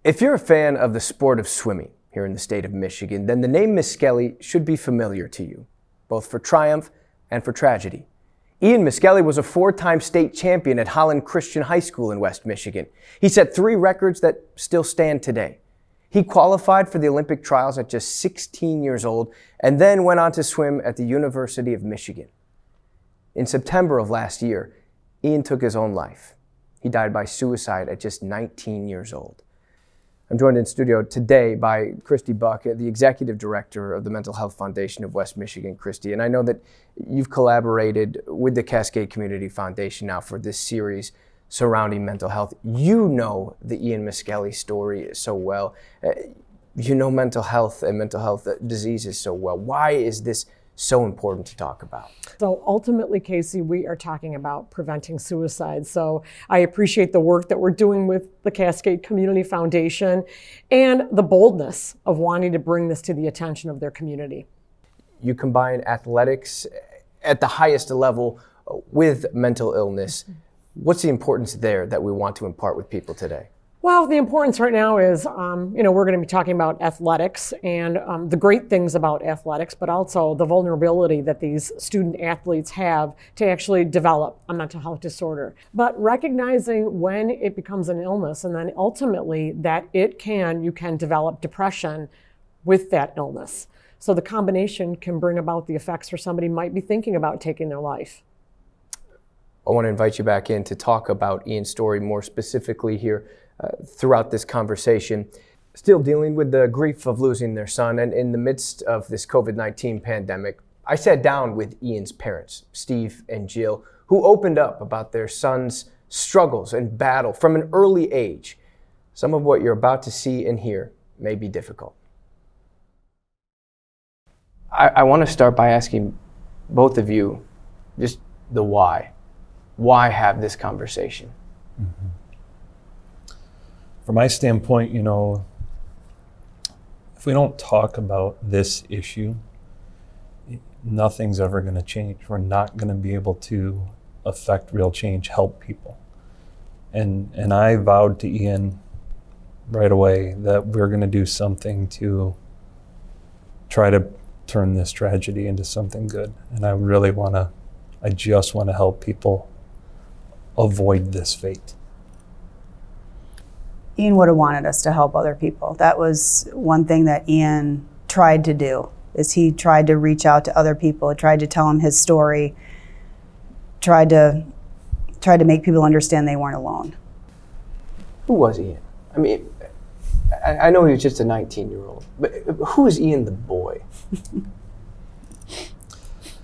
If you're a fan of the sport of swimming here in the state of Michigan, then the name Miskelley should be familiar to you, both for triumph and for tragedy. Ian Miskelley was a 4-time state champion at Holland Christian High School in West Michigan. He set 3 records that still stand today. He qualified for the Olympic trials at just 16 years old and then went on to swim at the University of Michigan. In September of last year, Ian took his own life. He died by suicide at just 19 years old. I'm joined in studio today by Christy Buck, the Executive Director of the Mental Health Foundation of West Michigan. Christy, and I know that you've collaborated with the Cascade Community Foundation now for this series surrounding mental health. You know the Ian Miskelley story so well. You know mental health and mental health diseases so well. Why is this so important to talk about? So ultimately, Casey, we are talking about preventing suicide. So I appreciate the work that we're doing with the Cascade Community Foundation and the boldness of wanting to bring this to the attention of their community. You combine athletics at the highest level with mental illness. What's the importance there that we want to impart with people today? Well, the importance right now is, we're going to be talking about athletics and the great things about athletics, but also the vulnerability that these student athletes have to actually develop a mental health disorder. But recognizing when it becomes an illness, and then ultimately that you can develop depression with that illness. So the combination can bring about the effects where somebody might be thinking about taking their life. I want to invite you back in to talk about Ian's story more specifically here. Throughout this conversation, still dealing with the grief of losing their son, and in the midst of this COVID-19 pandemic, I sat down with Ian's parents, Steve and Jill, who opened up about their son's struggles and battle from an early age. Some of what you're about to see and hear may be difficult. I want to start by asking both of you just the why. Why have this conversation? Mm-hmm. From my standpoint, if we don't talk about this issue, nothing's ever going to change. We're not going to be able to affect real change, help people. And I vowed to Ian right away that we're going to do something to try to turn this tragedy into something good. And I just want to help people avoid this fate. Ian would have wanted us to help other people. That was one thing that Ian tried to do, is he tried to reach out to other people, tried to tell them his story, tried to make people understand they weren't alone. Who was Ian? I mean, I know he was just a 19-year-old, but who is Ian the boy?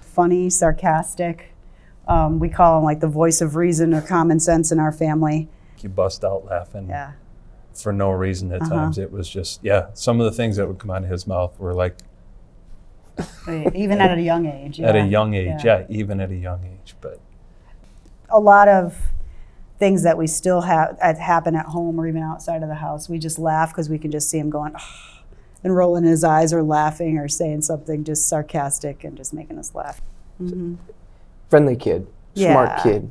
Funny, sarcastic. We call him like the voice of reason or common sense in our family. You bust out laughing. Yeah. For no reason at times. It was just, some of the things that would come out of his mouth were like... Even at a young age. At a young age, even at a young age. But a lot of things that we still have happen at home or even outside of the house, we just laugh because we can just see him going, and rolling his eyes or laughing or saying something just sarcastic and just making us laugh. Mm-hmm. Friendly kid, smart kid,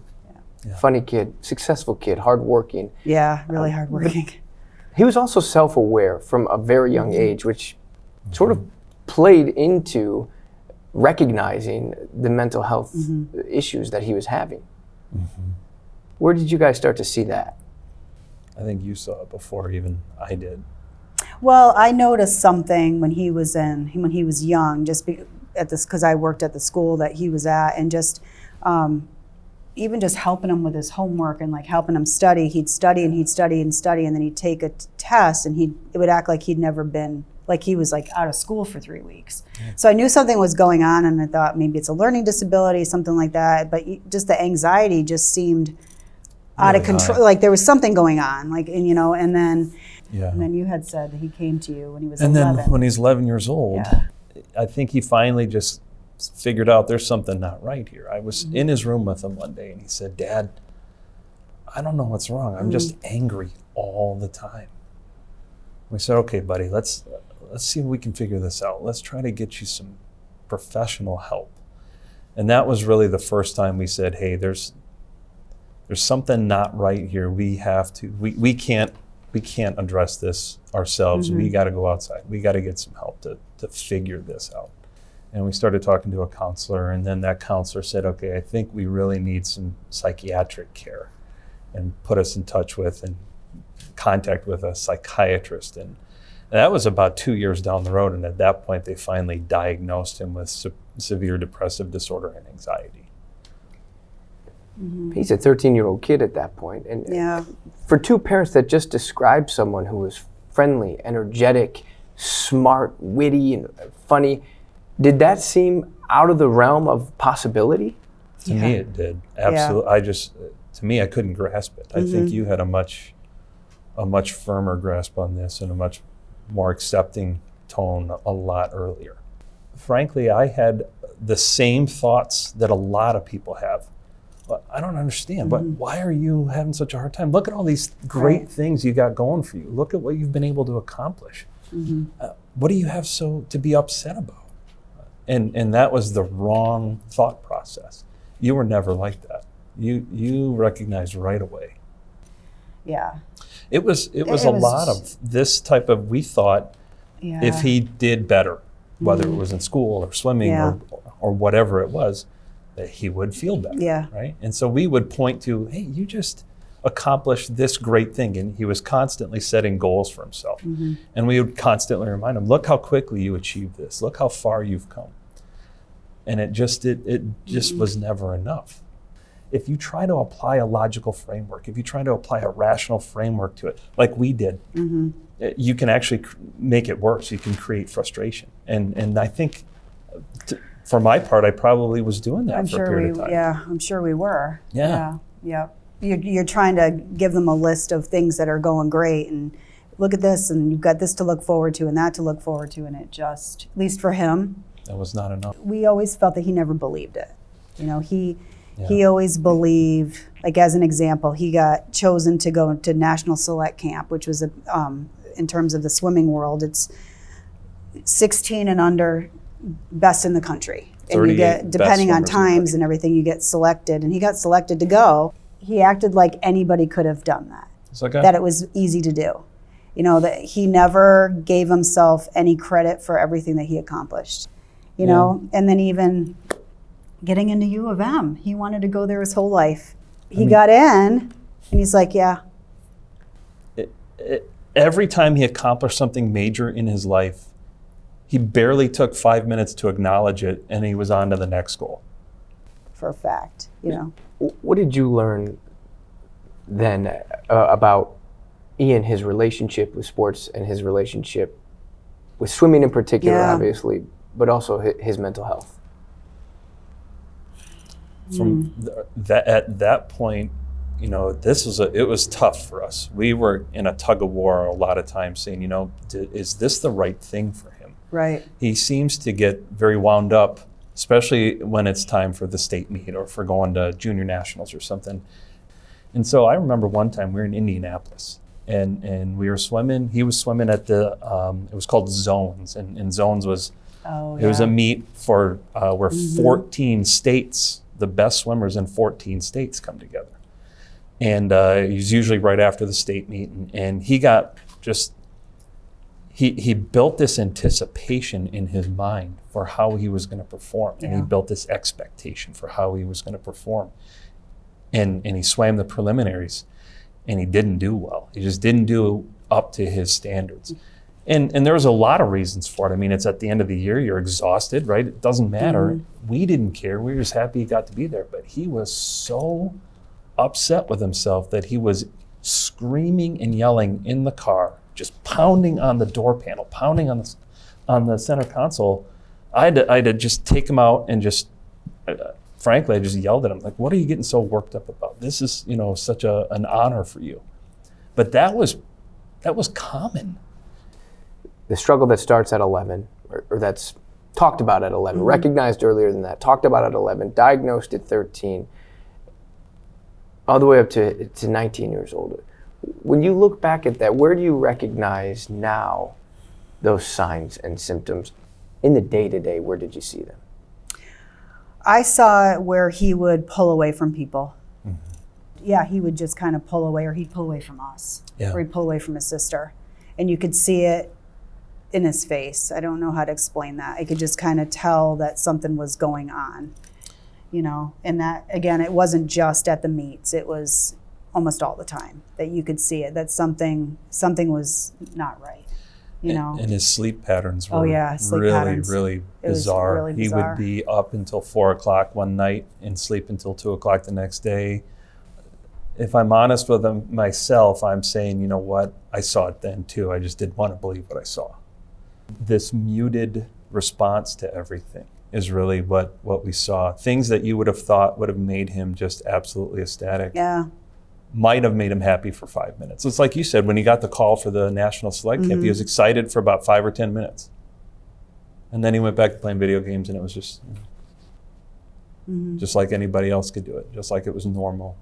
Yeah. funny kid, successful kid, hardworking. Yeah, really hardworking. He was also self-aware from a very young age, which sort of played into recognizing the mental health issues that he was having. Mm-hmm. Where did you guys start to see that? I think you saw it before even I did. Well, I noticed something when he was young, because I worked at the school that he was at, and just even just helping him with his homework and like helping him study. He'd study and he'd study and study, and then he'd take a test, and it would act like he'd never been, like he was like out of school for 3 weeks. Yeah. So I knew something was going on, and I thought maybe it's a learning disability, something like that. But just the anxiety just seemed out of control. Like there was something going on, and then you had said that he came to you when he was 11. And then when he's 11 years old, I think he finally just figured out there's something not right here. I was in his room with him one day, and he said, "Dad, I don't know what's wrong. I'm just angry all the time." We said, "Okay, buddy, let's see if we can figure this out. Let's try to get you some professional help." And that was really the first time we said, "Hey, there's something not right here. We can't we can't address this ourselves. We got to go outside. We got to get some help to figure this out. And we started talking to a counselor, and then that counselor said, okay, I think we really need some psychiatric care, and put us in touch with and contact with a psychiatrist. And that was about 2 years down the road. And at that point, they finally diagnosed him with severe depressive disorder and anxiety. He's a 13-year-old kid at that point. And Yeah. for two parents that just described someone who was friendly, energetic, smart, witty, and funny, did that seem out of the realm of possibility? To me, it did. Absolutely. To me, I couldn't grasp it. I think you had a much firmer grasp on this and a much more accepting tone a lot earlier. Frankly, I had the same thoughts that a lot of people have. I don't understand, but why are you having such a hard time? Look at all these great things you got going for you. Look at what you've been able to accomplish. What do you have to be upset about? And that was the wrong thought process. You were never like that. You recognized right away. Yeah. It was a lot of this type of, we thought if he did better, whether it was in school or swimming or whatever it was, that he would feel better. Yeah. Right? And so we would point to, hey, you just accomplished this great thing. And he was constantly setting goals for himself. And we would constantly remind him, look how quickly you achieved this. Look how far you've come. And it just was never enough. If you try to apply a logical framework, if you try to apply a rational framework to it, like we did, you can actually make it worse. You can create frustration. And I think, for my part, I probably was doing that for a period of time. Yeah, I'm sure we were. Yeah. You're trying to give them a list of things that are going great, and look at this, and you've got this to look forward to and that to look forward to, and it just, at least for him, that was not enough. We always felt that he never believed it. You know, he always believed, like as an example, he got chosen to go to National Select Camp, which was in terms of the swimming world, it's 16 and under, best in the country. And you get, depending on times and everything, you get selected. And he got selected to go. He acted like anybody could have done that. That it was easy to do. You know, that he never gave himself any credit for everything that he accomplished. You know, and then even getting into U of M, he wanted to go there his whole life. He got in, and he's like, every time he accomplished something major in his life, he barely took 5 minutes to acknowledge it, and he was on to the next goal. For a fact, you know. What did you learn then about Ian, his relationship with sports and his relationship with swimming in particular, obviously, but also his mental health? From at that point, you know, it was tough for us. We were in a tug of war a lot of times, saying, you know, is this the right thing for him? Right. He seems to get very wound up, especially when it's time for the state meet or for going to junior nationals or something. And so I remember one time we were in Indianapolis, and we were swimming. He was swimming at the it was called Zones, and Zones was it was a meet for where 14 states, the best swimmers in 14 states, come together. And he's usually right after the state meet, and he got just he built this anticipation in his mind for how he was going to perform, and he built this expectation for how he was going to perform. And he swam the preliminaries, and he didn't do well. He just didn't do up to his standards. And there was a lot of reasons for it. I mean, it's at the end of the year, you're exhausted, right? It doesn't matter. We didn't care. We were just happy he got to be there. But he was so upset with himself that he was screaming and yelling in the car, just pounding on the door panel, pounding on the center console. I had to just take him out and just, frankly, I just yelled at him, like, what are you getting so worked up about? This is, you know, such an honor for you. But that was common. The struggle that starts at 11, or that's talked about at 11, recognized earlier than that, talked about at 11, diagnosed at 13, all the way up to 19 years old. When you look back at that, where do you recognize now those signs and symptoms? In the day-to-day, where did you see them? I saw it where he would pull away from people. he would just kind of pull away, or he'd pull away from us, or he'd pull away from his sister. And you could see it in his face. I don't know how to explain that. I could just kind of tell that something was going on, and that, again, it wasn't just at the meets. It was almost all the time that you could see it, that something was not right, And his sleep patterns were really bizarre. Really bizarre. He would be up until 4 o'clock one night and sleep until 2 o'clock the next day. If I'm honest with myself, I'm saying, you know what, I saw it then too. I just didn't want to believe what I saw. This muted response to everything is really what we saw. Things that you would have thought would have made him just absolutely ecstatic. Might have made him happy for 5 minutes. It's like you said, when he got the call for the National Select Camp, he was excited for about 5 or 10 minutes. And then he went back to playing video games, and it was just, just like anybody else could do it, just like it was normal.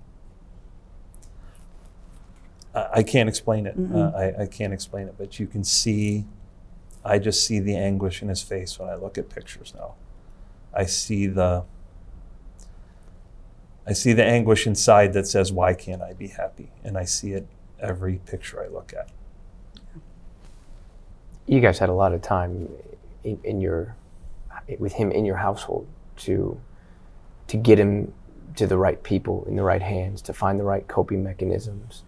I can't explain it. I can't explain it, but you can see, I just see the anguish in his face when I look at pictures now. I see the anguish inside that says, why can't I be happy? And I see it every picture I look at. You guys had a lot of time with him in your household to get him to the right people in the right hands, to find the right coping mechanisms,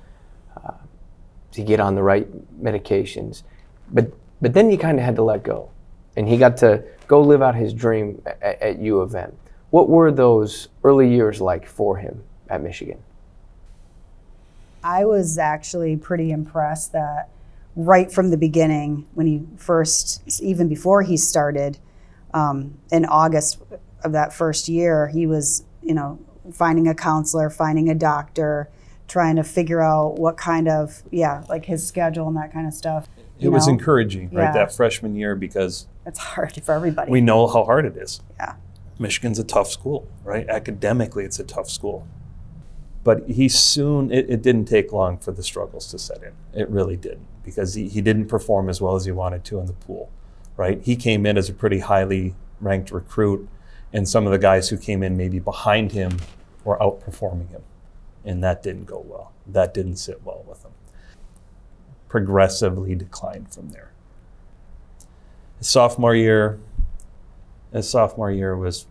to get on the right medications. But then you kind of had to let go. And he got to go live out his dream at U of M. What were those early years like for him at Michigan? I was actually pretty impressed that right from the beginning, when he first, even before he started, in August of that first year, he was, finding a counselor, finding a doctor, trying to figure out what kind of, like his schedule and that kind of stuff. It was encouraging, right, that freshman year, because it's hard for everybody. We know how hard it is. Yeah. Michigan's a tough school, right? Academically, it's a tough school. But he soon, it didn't take long for the struggles to set in. It really didn't, because he didn't perform as well as he wanted to in the pool, right? He came in as a pretty highly ranked recruit, and some of the guys who came in maybe behind him were outperforming him. And that didn't go well. That didn't sit well with him. Progressively declined from there. His sophomore year was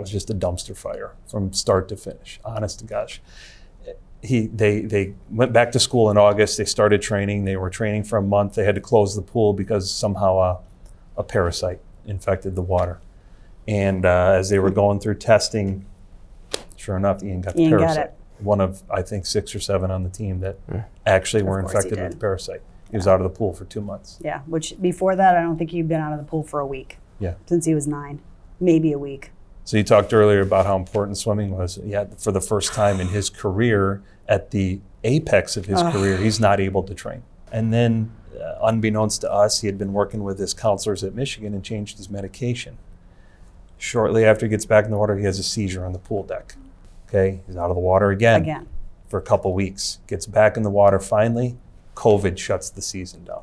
just a dumpster fire from start to finish, honest to gosh. They went back to school in August. They started training. They were training for a month. They had to close the pool because somehow a parasite infected the water. And as they were going through testing, sure enough, Ian got the parasite. One of, I think, 6 or 7 on the team that actually were infected with the parasite. He was out of the pool for 2 months. Yeah, which before that, I don't think he'd been out of the pool for a week. Yeah. Since he was 9, maybe a week. So you talked earlier about how important swimming was. Yeah, for the first time in his career, at the apex of his career, he's not able to train. And then, unbeknownst to us, he had been working with his counselors at Michigan and changed his medication. Shortly after he gets back in the water, he has a seizure on the pool deck. Okay, he's out of the water again. For a couple weeks. Gets back in the water finally. COVID shuts the season down.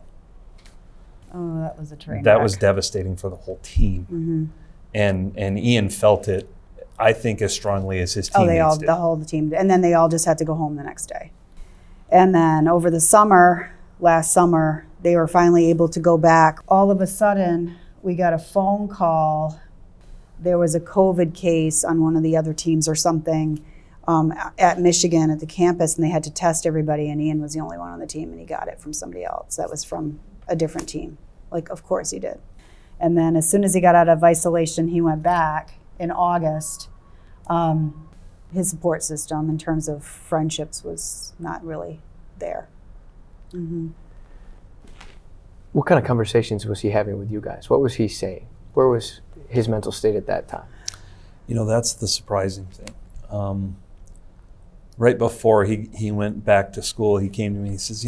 Oh, that was a train That wreck. was devastating for the whole team. And Ian felt it, I think, as strongly as his teammates did. The whole team. And then they all just had to go home the next day. And then over the summer, last summer, they were finally able to go back. All of a sudden, we got a phone call. There was a COVID case on one of the other teams or something at Michigan at the campus, and they had to test everybody, and Ian was the only one on the team, and he got it from somebody else. That was from a different team. Like, of course he did. And then as soon as he got out of isolation, he went back in August. His support system in terms of friendships was not really there. What kind of conversations was he having with you guys? What was he saying? Where was his mental state at that time? That's the surprising thing. Right before he went back to school, he came to me and he says,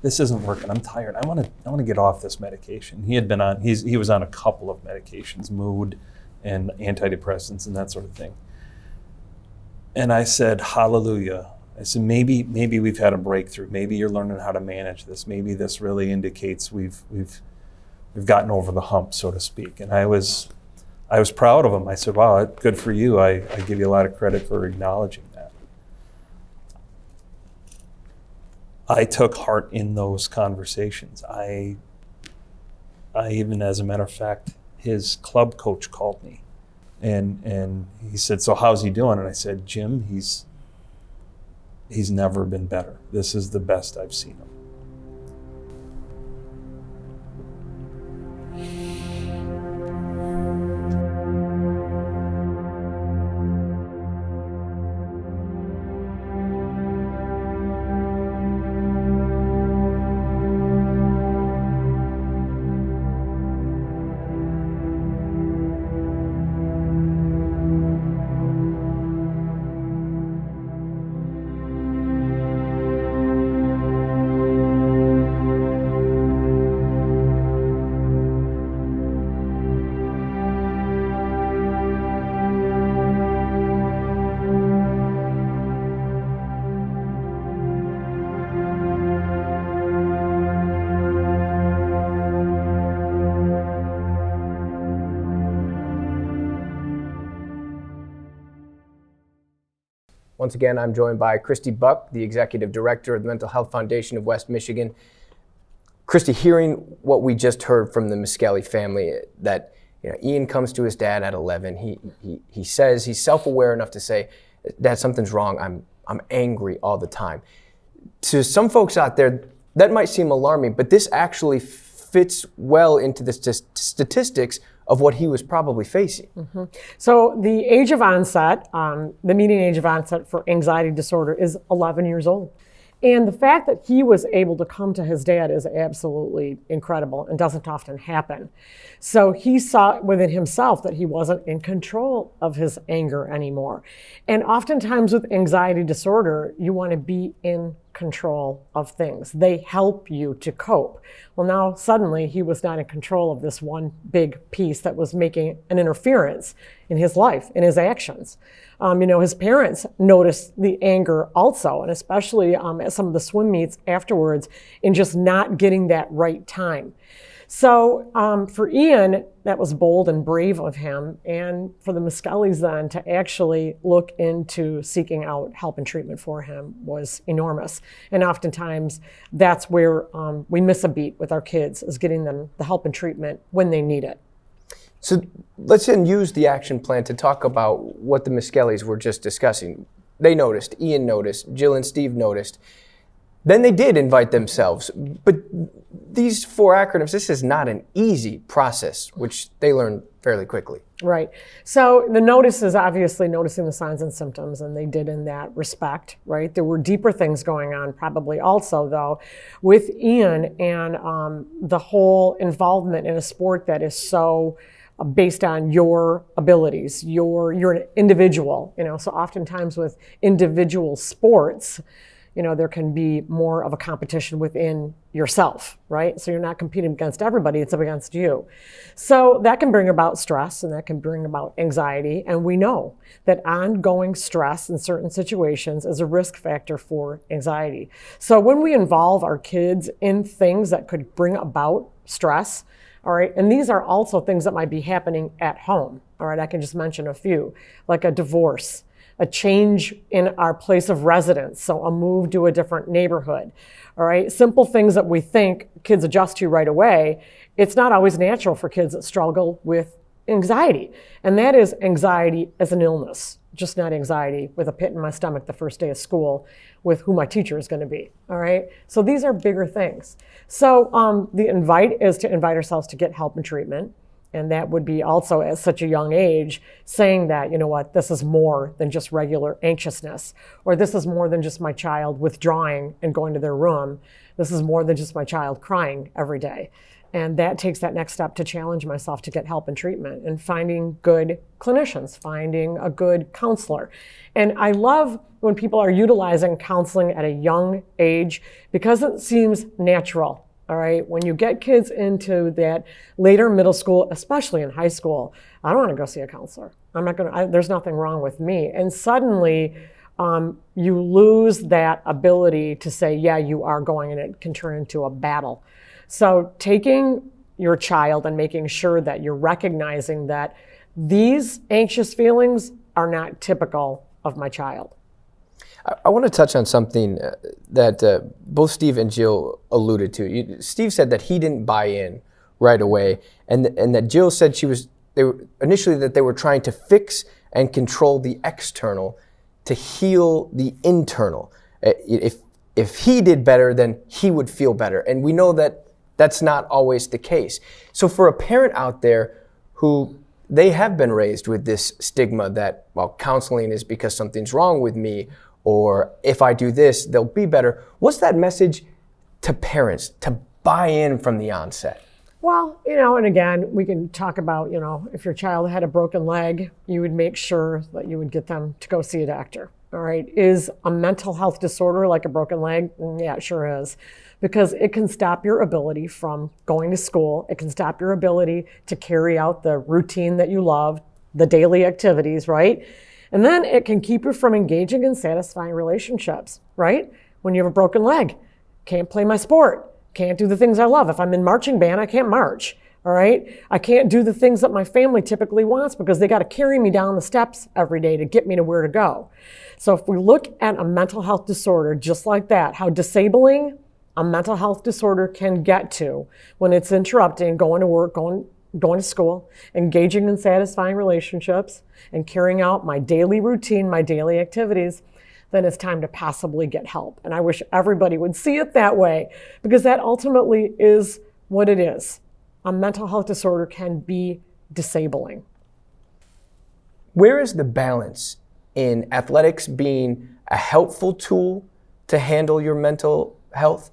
this isn't working. I'm tired. I want to get off this medication. He was on a couple of medications, mood and antidepressants and that sort of thing. And I said, hallelujah. I said, maybe we've had a breakthrough. Maybe you're learning how to manage this. Maybe this really indicates we've gotten over the hump, so to speak. And I was I was proud of him. I said, wow, good for you. I give you a lot of credit for acknowledging that. I took heart in those conversations. I even, as a matter of fact, his club coach called me and he said, so how's he doing? And I said, Jim, he's never been better. This is the best I've seen him. Once again, I'm joined by Christy Buck, the Executive Director of the Mental Health Foundation of West Michigan. Christy, hearing what we just heard from the Miskelley family, that Ian comes to his dad at 11. He says he's self-aware enough to say, Dad, something's wrong. I'm angry all the time. To some folks out there, that might seem alarming, but this actually fits well into the statistics of what he was probably facing. Mm-hmm. So the age of onset, the median age of onset for anxiety disorder is 11 years old. And the fact that he was able to come to his dad is absolutely incredible and doesn't often happen. So he saw within himself that he wasn't in control of his anger anymore. And oftentimes with anxiety disorder, you want to be in control of things. They help you to cope. Well, now suddenly he was not in control of this one big piece that was making an interference in his life, in his actions. His parents noticed the anger also, and especially at some of the swim meets afterwards, in just not getting that right time. So for Ian, that was bold and brave of him, and for the Miskelleys then to actually look into seeking out help and treatment for him was enormous. And oftentimes that's where we miss a beat with our kids, is getting them the help and treatment when they need it. So let's then use the action plan to talk about what the Miskellys were just discussing. They noticed, Ian noticed, Jill and Steve noticed. Then they did invite themselves. But these 4 acronyms, this is not an easy process, which they learned fairly quickly. Right. So the notice is obviously noticing the signs and symptoms, and they did in that respect, right? There were deeper things going on probably also, though, with Ian and the whole involvement in a sport that is so based on your abilities. You're an individual, so oftentimes with individual sports, there can be more of a competition within yourself, right? So you're not competing against everybody, it's up against you. So that can bring about stress and that can bring about anxiety. And we know that ongoing stress in certain situations is a risk factor for anxiety. So when we involve our kids in things that could bring about stress, all right, and these are also things that might be happening at home, all right? I can just mention a few, like a divorce, a change in our place of residence, so a move to a different neighborhood, all right? Simple things that we think kids adjust to right away. It's not always natural for kids that struggle with anxiety, and that is anxiety as an illness, just not anxiety with a pit in my stomach the first day of school with who my teacher is going to be, all right? So these are bigger things. So the invite is to invite ourselves to get help and treatment. And that would be also at such a young age saying that, this is more than just regular anxiousness, or this is more than just my child withdrawing and going to their room. This is more than just my child crying every day. And that takes that next step to challenge myself to get help and treatment and finding good clinicians, finding a good counselor. And I love when people are utilizing counseling at a young age because it seems natural. All right, when you get kids into that later middle school, especially in high school, I don't want to go see a counselor. There's nothing wrong with me. And suddenly you lose that ability to say, yeah, you are going, and it can turn into a battle. So taking your child and making sure that you're recognizing that these anxious feelings are not typical of my child. I want to touch on something that both Steve and Jill alluded to. Steve said that he didn't buy in right away, and that Jill said initially that they were trying to fix and control the external to heal the internal. If he did better, then he would feel better, and we know that that's not always the case. So for a parent out there who they have been raised with this stigma that, well, counseling is because something's wrong with me, or if I do this, they'll be better. What's that message to parents to buy in from the onset? Well, and again, we can talk about, if your child had a broken leg, you would make sure that you would get them to go see a doctor. All right. Is a mental health disorder like a broken leg? Yeah, it sure is. Because it can stop your ability from going to school. It can stop your ability to carry out the routine that you love, the daily activities, right? And then it can keep you from engaging in satisfying relationships, right? When you have a broken leg, can't play my sport, can't do the things I love. If I'm in marching band, I can't march, all right? I can't do the things that my family typically wants because they got to carry me down the steps every day to get me to where to go. So if we look at a mental health disorder just like that, how disabling a mental health disorder can get to when it's interrupting going to work, going to school, engaging in satisfying relationships, and carrying out my daily routine, my daily activities, then it's time to possibly get help. And I wish everybody would see it that way, because that ultimately is what it is. A mental health disorder can be disabling. Where is the balance in athletics being a helpful tool to handle your mental health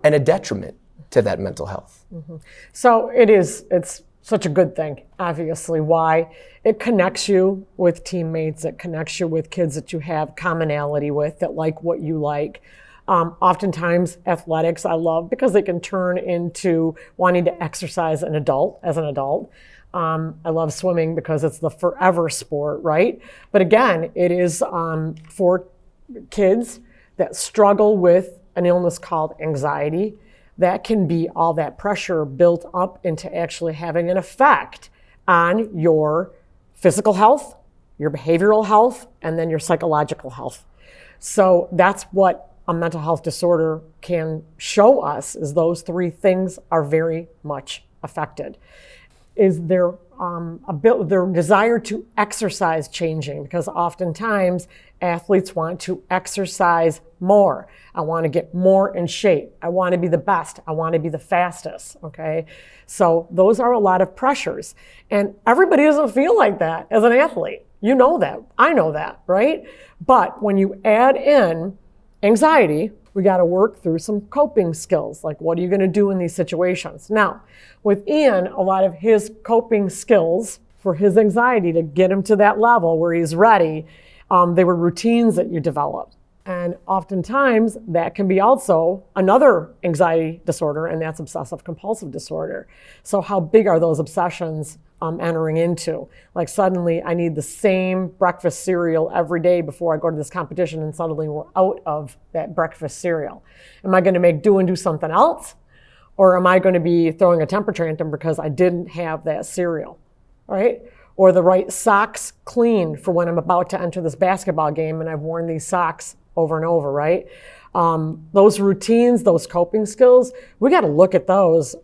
and a detriment to that mental health? Mm-hmm. So it's such a good thing, obviously. Why? It connects you with teammates, it connects you with kids that you have commonality with, that like what you like. Oftentimes athletics I love because they can turn into wanting to exercise as an adult. I love swimming because it's the forever sport, right? But again, it is for kids that struggle with an illness called anxiety. That can be all that pressure built up into actually having an effect on your physical health, your behavioral health, and then your psychological health. So that's what a mental health disorder can show us, is those three things are very much affected. Is their desire to exercise changing? Because oftentimes athletes want to exercise more. I want to get more in shape. I want to be the best. I want to be the fastest, okay? So those are a lot of pressures. And everybody doesn't feel like that as an athlete. You know that. I know that, right? But when you add in anxiety, we got to work through some coping skills. Like, what are you going to do in these situations? Now, with Ian, a lot of his coping skills for his anxiety to get him to that level where he's ready, they were routines that you develop. And oftentimes that can be also another anxiety disorder, and that's obsessive compulsive disorder. So how big are those obsessions entering into? Like, suddenly I need the same breakfast cereal every day before I go to this competition, and suddenly we're out of that breakfast cereal. Am I going to make do something else? Or am I going to be throwing a temper tantrum because I didn't have that cereal, right? Or the right socks clean for when I'm about to enter this basketball game and I've worn these socks over and over, right? Those routines, those coping skills, we got to look at those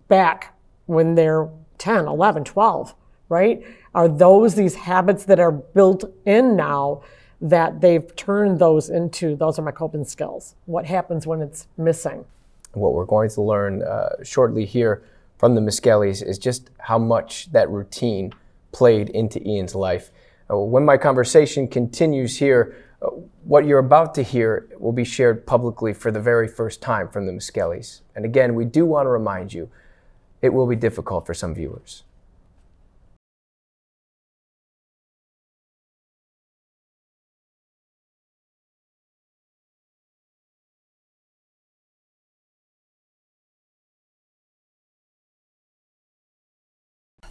back when they're 10, 11, 12, right? Are those these habits that are built in now that they've turned those into, those are my coping skills? What happens when it's missing? What we're going to learn shortly here from the Miskelleys is just how much that routine played into Ian's life. When my conversation continues here, what you're about to hear will be shared publicly for the very first time from the Miskelleys. And again, we do want to remind you, it will be difficult for some viewers.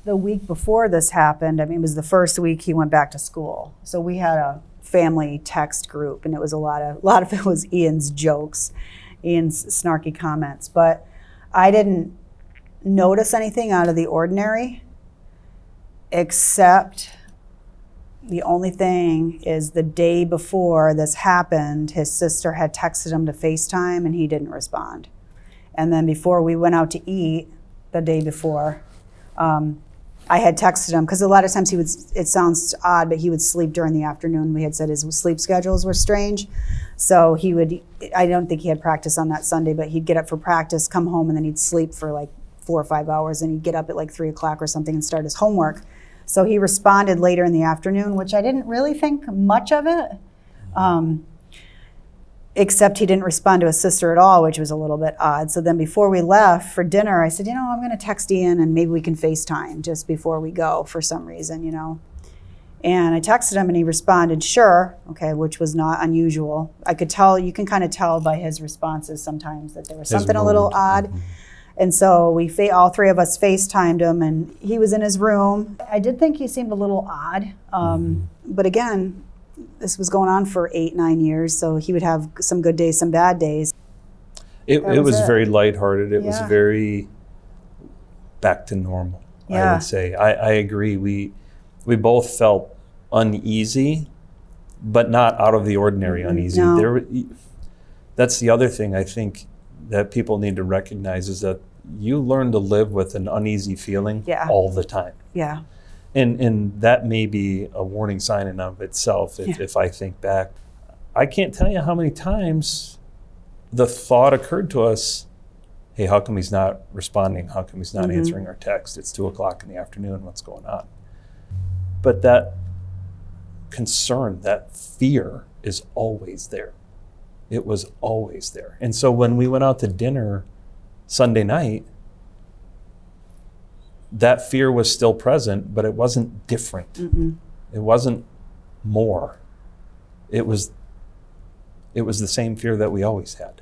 The week before this happened, it was the first week he went back to school. So we had a family text group, and it was a lot of it was Ian's jokes, Ian's snarky comments. But I didn't notice anything out of the ordinary except the only thing is the day before this happened, his sister had texted him to FaceTime and he didn't respond. And then before we went out to eat the day before, I had texted him, because a lot of times he would, it sounds odd, but he would sleep during the afternoon. We had said his sleep schedules were strange. So he would, I don't think he had practice on that Sunday, but he'd get up for practice, come home, and then he'd sleep for like 4 or 5 hours, and he'd get up at like 3 o'clock or something and start his homework. So he responded later in the afternoon, which I didn't really think much of it. Except he didn't respond to his sister at all, which was a little bit odd. So then before we left for dinner, I said, I'm going to text Ian and maybe we can FaceTime just before we go for some reason, And I texted him and he responded, sure, okay, which was not unusual. I could tell, you can kind of tell by his responses sometimes that there was something a little odd. Mm-hmm. And so we all three of us FaceTimed him and he was in his room. I did think he seemed a little odd, but again, this was going on for 8-9 years, so he would have some good days, some bad days. It was very lighthearted. It was very back to normal, I would say. I agree. We both felt uneasy, but not out of the ordinary uneasy. No. That's the other thing I think that people need to recognize is that you learn to live with an uneasy feeling all the time. Yeah. And that may be a warning sign in of itself if I think back. I can't tell you how many times the thought occurred to us, hey, how come he's not responding? How come he's not answering our text? It's 2 o'clock in the afternoon, what's going on? But that concern, that fear is always there. It was always there. And so when we went out to dinner Sunday night, that fear was still present, but it wasn't different. Mm-mm. It wasn't more. It was the same fear that we always had.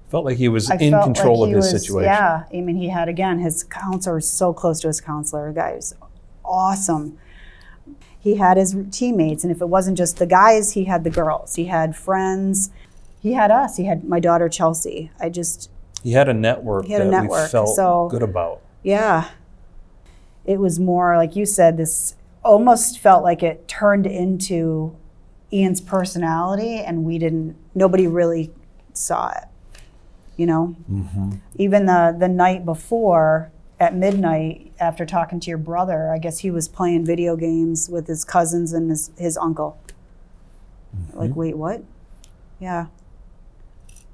Felt like he was in control of his situation. Yeah, I mean, he had, again, his counselor was so close to his counselor. The guy was awesome. He had his teammates, and if it wasn't just the guys, he had the girls. He had friends. He had us. He had my daughter, Chelsea. He had a network we felt good about. Yeah. It was more, like you said, this almost felt like it turned into Ian's personality and nobody really saw it, Mm-hmm. Even the night before, at midnight, after talking to your brother, I guess he was playing video games with his cousins and his uncle. Mm-hmm. Like, wait, what? Yeah.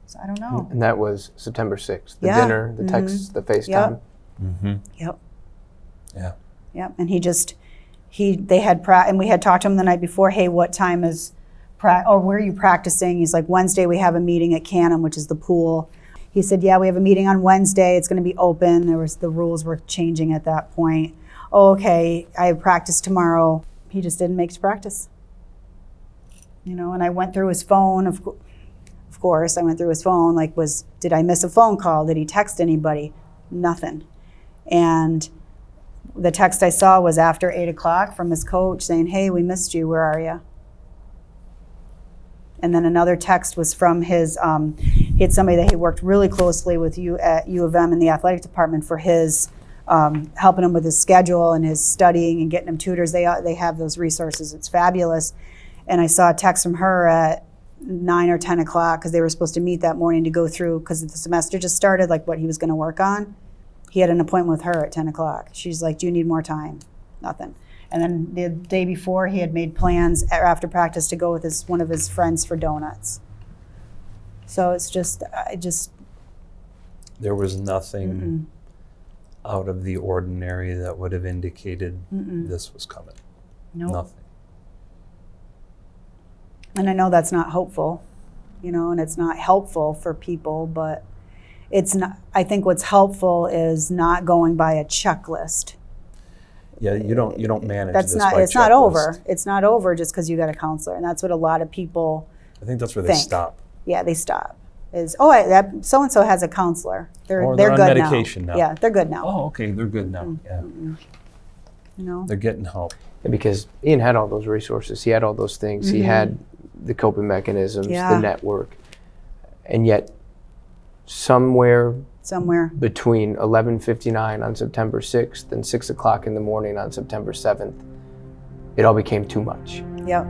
So I don't know. And that was September 6th. The dinner, the texts, the FaceTime. Yep. Mm-hmm. Yep. Yeah. Yep. And and we had talked to him the night before, hey, what time is where are you practicing? He's like, Wednesday we have a meeting at Canham, which is the pool. He said, yeah, we have a meeting on Wednesday. It's going to be open. The rules were changing at that point. Oh, okay, I have practice tomorrow. He just didn't make it to practice. And I went through his phone, of course, I went through his phone, did I miss a phone call? Did he text anybody? Nothing. And the text I saw was after 8 o'clock from his coach saying, hey, we missed you, where are you? And then another text was from his, he had somebody that he worked really closely with at U of M in the athletic department for his, helping him with his schedule and his studying and getting him tutors. They have those resources, it's fabulous. And I saw a text from her at 9 or 10 o'clock because they were supposed to meet that morning to go through, because the semester just started, like what he was going to work on. He had an appointment with her at 10 o'clock. She's like, do you need more time? Nothing. And then the day before, he had made plans after practice to go with one of his friends for donuts. So it's there was nothing out of the ordinary that would have indicated this was coming. Nope. Nothing. And I know that's not hopeful, and it's not helpful for people, but it's not. I think what's helpful is not going by a checklist. Yeah, you don't manage that's this not. by It's checklist. not over. It's not over just because you got a counselor, and that's what a lot of people. I think that's where think. they stop. Yeah, they stop. That so and so has a counselor. They're on good medication now. Yeah, they're good now. Oh, okay, they're good now. Yeah, they're getting help. Yeah, because Ian had all those resources. He had all those things. He had the coping mechanisms, the network, and yet somewhere somewhere. Between 11:59 on September 6th and 6 o'clock in the morning on September 7th, it all became too much. Yep.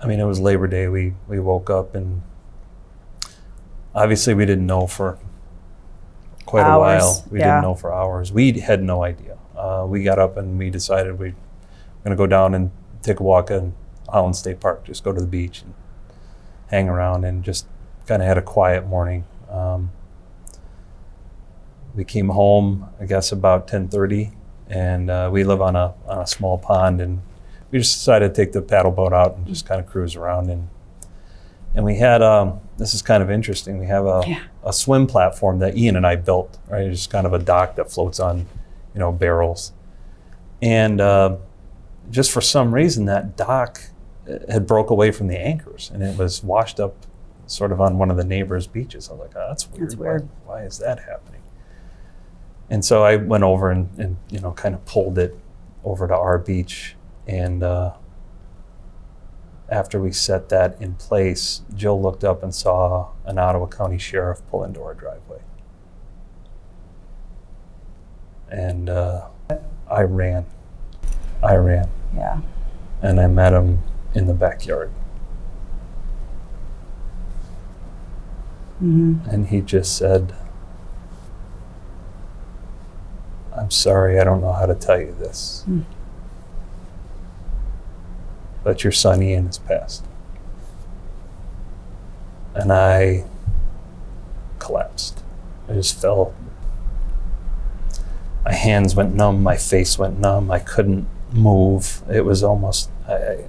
I mean, it was Labor Day. We woke up, and obviously we didn't know for quite a while. We didn't know for hours. We had no idea. We got up and we decided we're going to go down and take a walk in Holland State Park, just go to the beach and hang around, and just kind of had a quiet morning. We came home, I guess, about 10:30, and we live on a small pond, and we just decided to take the paddle boat out and just kind of cruise around. And we had, this is kind of interesting, we have a swim platform that Ian and I built, right? It's just kind of a dock that floats on, barrels. And just for some reason, that dock had broke away from the anchors, and it was washed up sort of on one of the neighbors' beaches. I was like, oh, that's weird. That's weird. Why is that happening? And so I went over and kind of pulled it over to our beach. And after we set that in place, Jill looked up and saw an Ottawa County sheriff pull into our driveway. And I ran. Yeah. And I met him in the backyard. Mm-hmm. And he just said, I'm sorry, I don't know how to tell you this. Mm. But your son Ian has passed. And I collapsed. I just fell. My hands went numb, my face went numb, I couldn't move. It was almost, it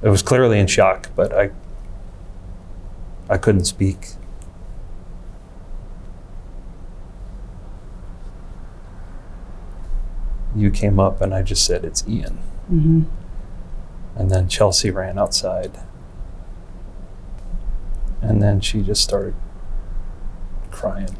was clearly in shock, but I couldn't speak. You came up and I just said, it's Ian. Mm-hmm. And then Chelsea ran outside. And then she just started crying.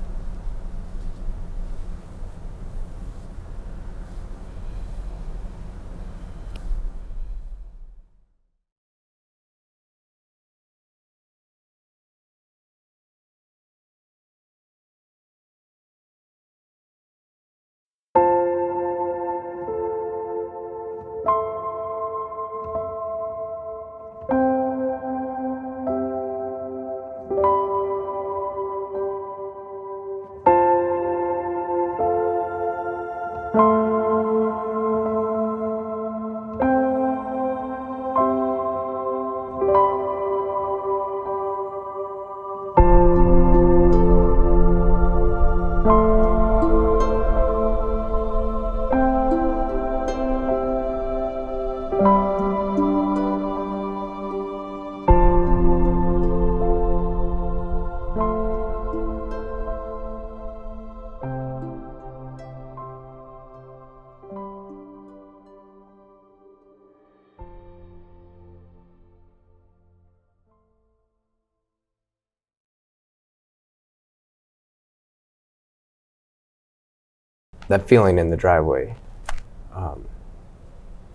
That feeling in the driveway,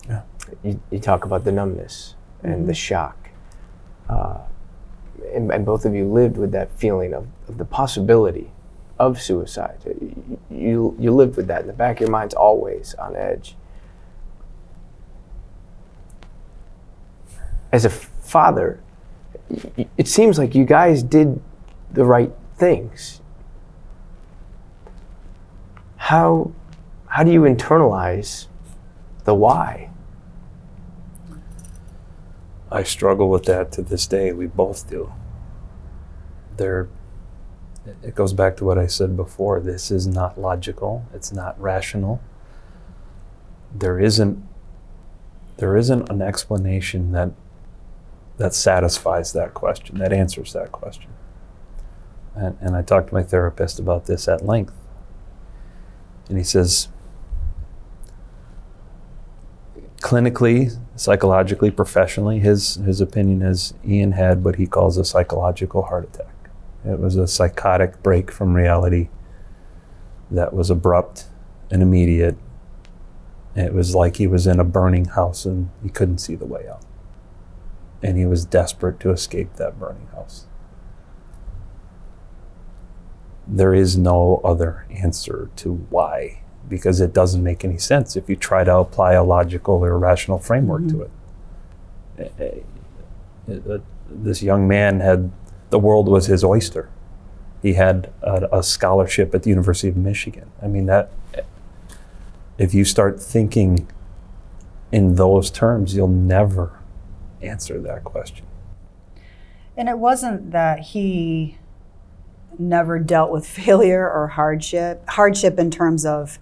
Yeah. you talk about the numbness and the shock. And both of you lived with that feeling of the possibility of suicide. You lived with that in the back of your mind's always on edge. As a father, it seems like you guys did the right things. How do you internalize the why? I struggle with that to this day. We both do. It goes back to what I said before. This is not logical. It's not rational. There isn't an explanation that satisfies that question, that answers that question. And I talked to my therapist about this at length. And he says, clinically, psychologically, professionally, his opinion is Ian had what he calls a psychological heart attack. It was a psychotic break from reality that was abrupt and immediate. It was like he was in a burning house and he couldn't see the way out. And he was desperate to escape that burning house. There is no other answer to why, because it doesn't make any sense if you try to apply a logical or rational framework to it. This young man had, the world was his oyster. He had a scholarship at the University of Michigan. I mean, that, if you start thinking in those terms, you'll never answer that question. And it wasn't that he never dealt with failure or hardship in terms of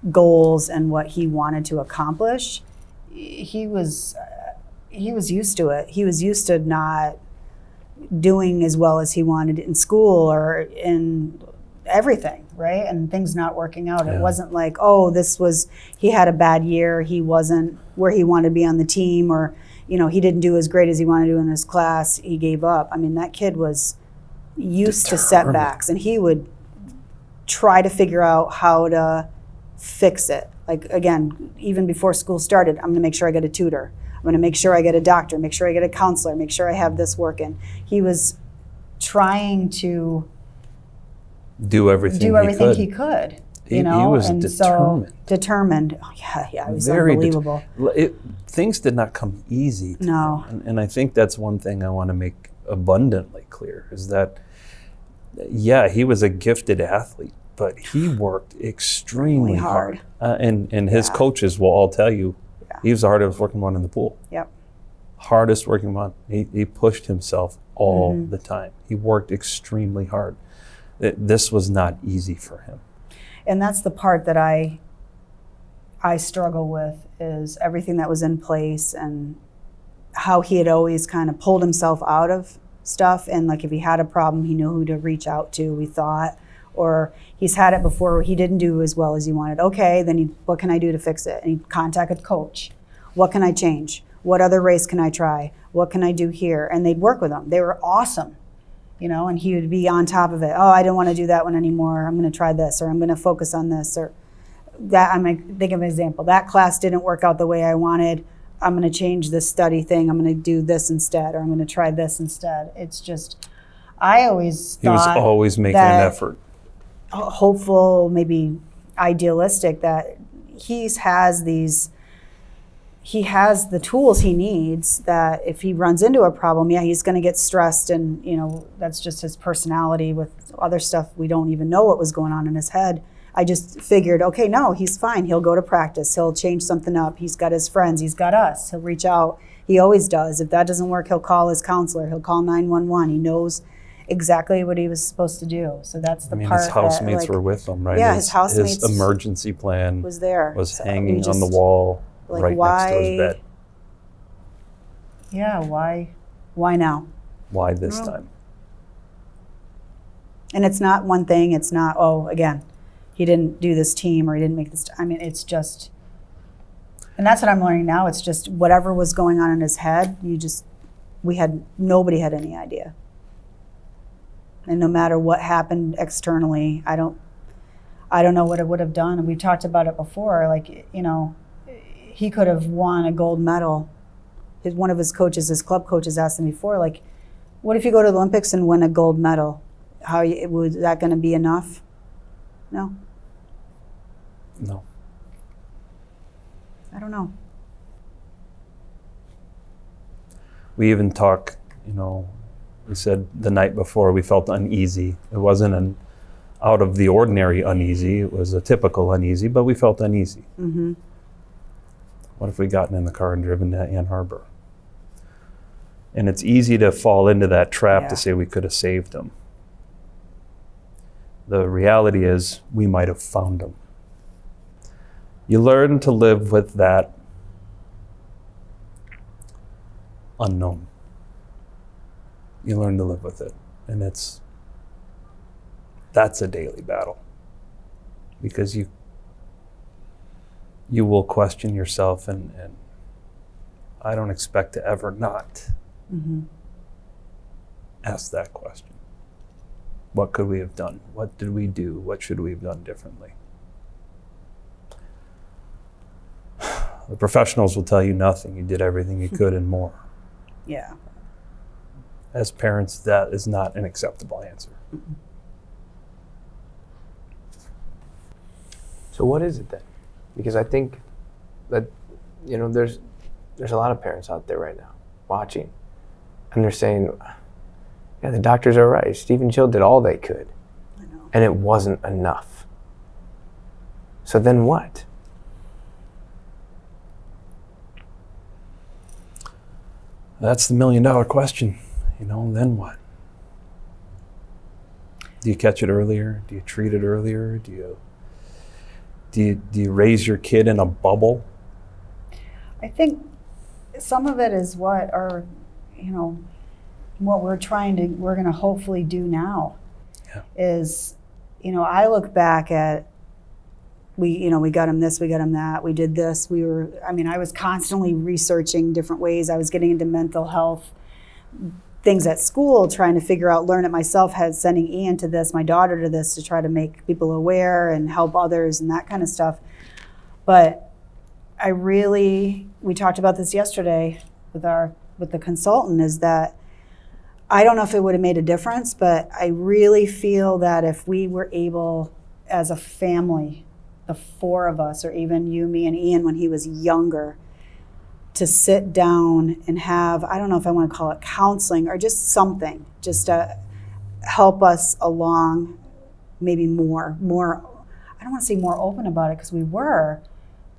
goals and what he wanted to accomplish. He was used to it. He was used to not doing as well as he wanted in school or in everything, right? And things not working out. It wasn't like, oh, he had a bad year, he wasn't where he wanted to be on the team, or he didn't do as great as he wanted to do in his class, he gave up. I mean, that kid was used to setbacks, and he would try to figure out how to fix it. Like, again, even before school started, I'm going to make sure I get a tutor. I'm going to make sure I get a doctor, make sure I get a counselor, make sure I have this working. He was trying to do everything he could. He was and determined. So determined. Oh, yeah, it was Very unbelievable. Things did not come easy to No. him. And I think that's one thing I want to make abundantly clear, is that, yeah, he was a gifted athlete, but he worked extremely hard. And his coaches will all tell you, he was the hardest working one in the pool. Yep. Hardest working one. He pushed himself all the time. He worked extremely hard. This was not easy for him. And that's the part that I struggle with, is everything that was in place and how he had always kind of pulled himself out of stuff. And like, if he had a problem, he knew who to reach out to, we thought. Or he's had it before where he didn't do as well as he wanted. Okay, then what can I do to fix it? And he'd contact a coach. What can I change? What other race can I try? What can I do here? And they'd work with him. They were awesome, and he would be on top of it. Oh, I don't want to do that one anymore. I'm going to try this, or I'm going to focus on this, or that. I'm going to think of an example. That class didn't work out the way I wanted. I'm going to change this study thing. I'm going to do this instead, or I'm going to try this instead. It's just, I always thought he was always making an effort. Hopeful, maybe idealistic, that he has the tools he needs, that if he runs into a problem, he's going to get stressed, and that's just his personality. With other stuff, we don't even know what was going on in his head. I just figured, okay, no, he's fine. He'll go to practice. He'll change something up. He's got his friends. He's got us. He'll reach out. He always does. If that doesn't work, he'll call his counselor. He'll call 911. He knows exactly what he was supposed to do. So that's the part. His housemates were with him, right? Yeah, his housemates. His emergency plan was there. Was hanging on the wall, right next to his bed. Yeah, why now? Why this time? And it's not one thing. It's not, again, he didn't do this team, or he didn't make this. It's just, and that's what I'm learning now. It's just whatever was going on in his head. Nobody had any idea. And no matter what happened externally, I don't know what it would have done. And we talked about it before. Like, he could have won a gold medal. One of his coaches, his club coaches, asked him before, like, what if you go to the Olympics and win a gold medal? Was that going to be enough? No. No. I don't know. We even talk, we said the night before we felt uneasy. It wasn't an out of the ordinary uneasy. It was a typical uneasy, but we felt uneasy. Mm-hmm. What if we gotten in the car and driven to Ann Arbor? And it's easy to fall into that trap to say we could have saved him. The reality is we might have found him. You learn to live with that unknown. You learn to live with it. And it's that's a daily battle, because you will question yourself, and I don't expect to ever not ask that question. What could we have done? What did we do? What should we have done differently? The professionals will tell you nothing. You did everything you could and more. Yeah. As parents, that is not an acceptable answer. So what is it then? Because I think that, there's a lot of parents out there right now watching, and they're saying, yeah, the doctors are right. Steve and Jill did all they could, I know. and it wasn't enough. So then what? That's the $1 million question. Then what? Do you catch it earlier? Do you treat it earlier? Do you raise your kid in a bubble? I think some of it is what we're going to hopefully do now. Yeah. Is, I look back at, we got him this, we got him that, we did this, I was constantly researching different ways. I was getting into mental health things at school, trying to learn it myself, sending Ian to this, my daughter to this, to try to make people aware and help others and that kind of stuff. But we talked about this yesterday with the consultant, is that I don't know if it would have made a difference, but I really feel that if we were able as a family, the four of us, or even you, me, and Ian when he was younger, to sit down and have, I don't know if I want to call it counseling or just something, just to help us along, maybe more, I don't want to say more open about it, because we were,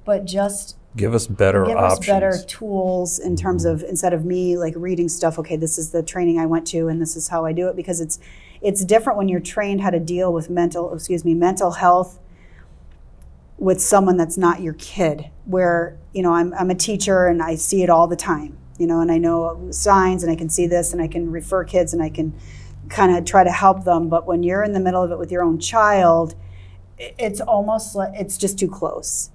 but just give us better options. Give us better tools in terms of, instead of me like reading stuff, okay, this is the training I went to and this is how I do it, because it's different when you're trained how to deal with mental health with someone that's not your kid, where, I'm a teacher and I see it all the time, and I know signs and I can see this and I can refer kids and I can kind of try to help them. But when you're in the middle of it with your own child, it's almost like it's just too close.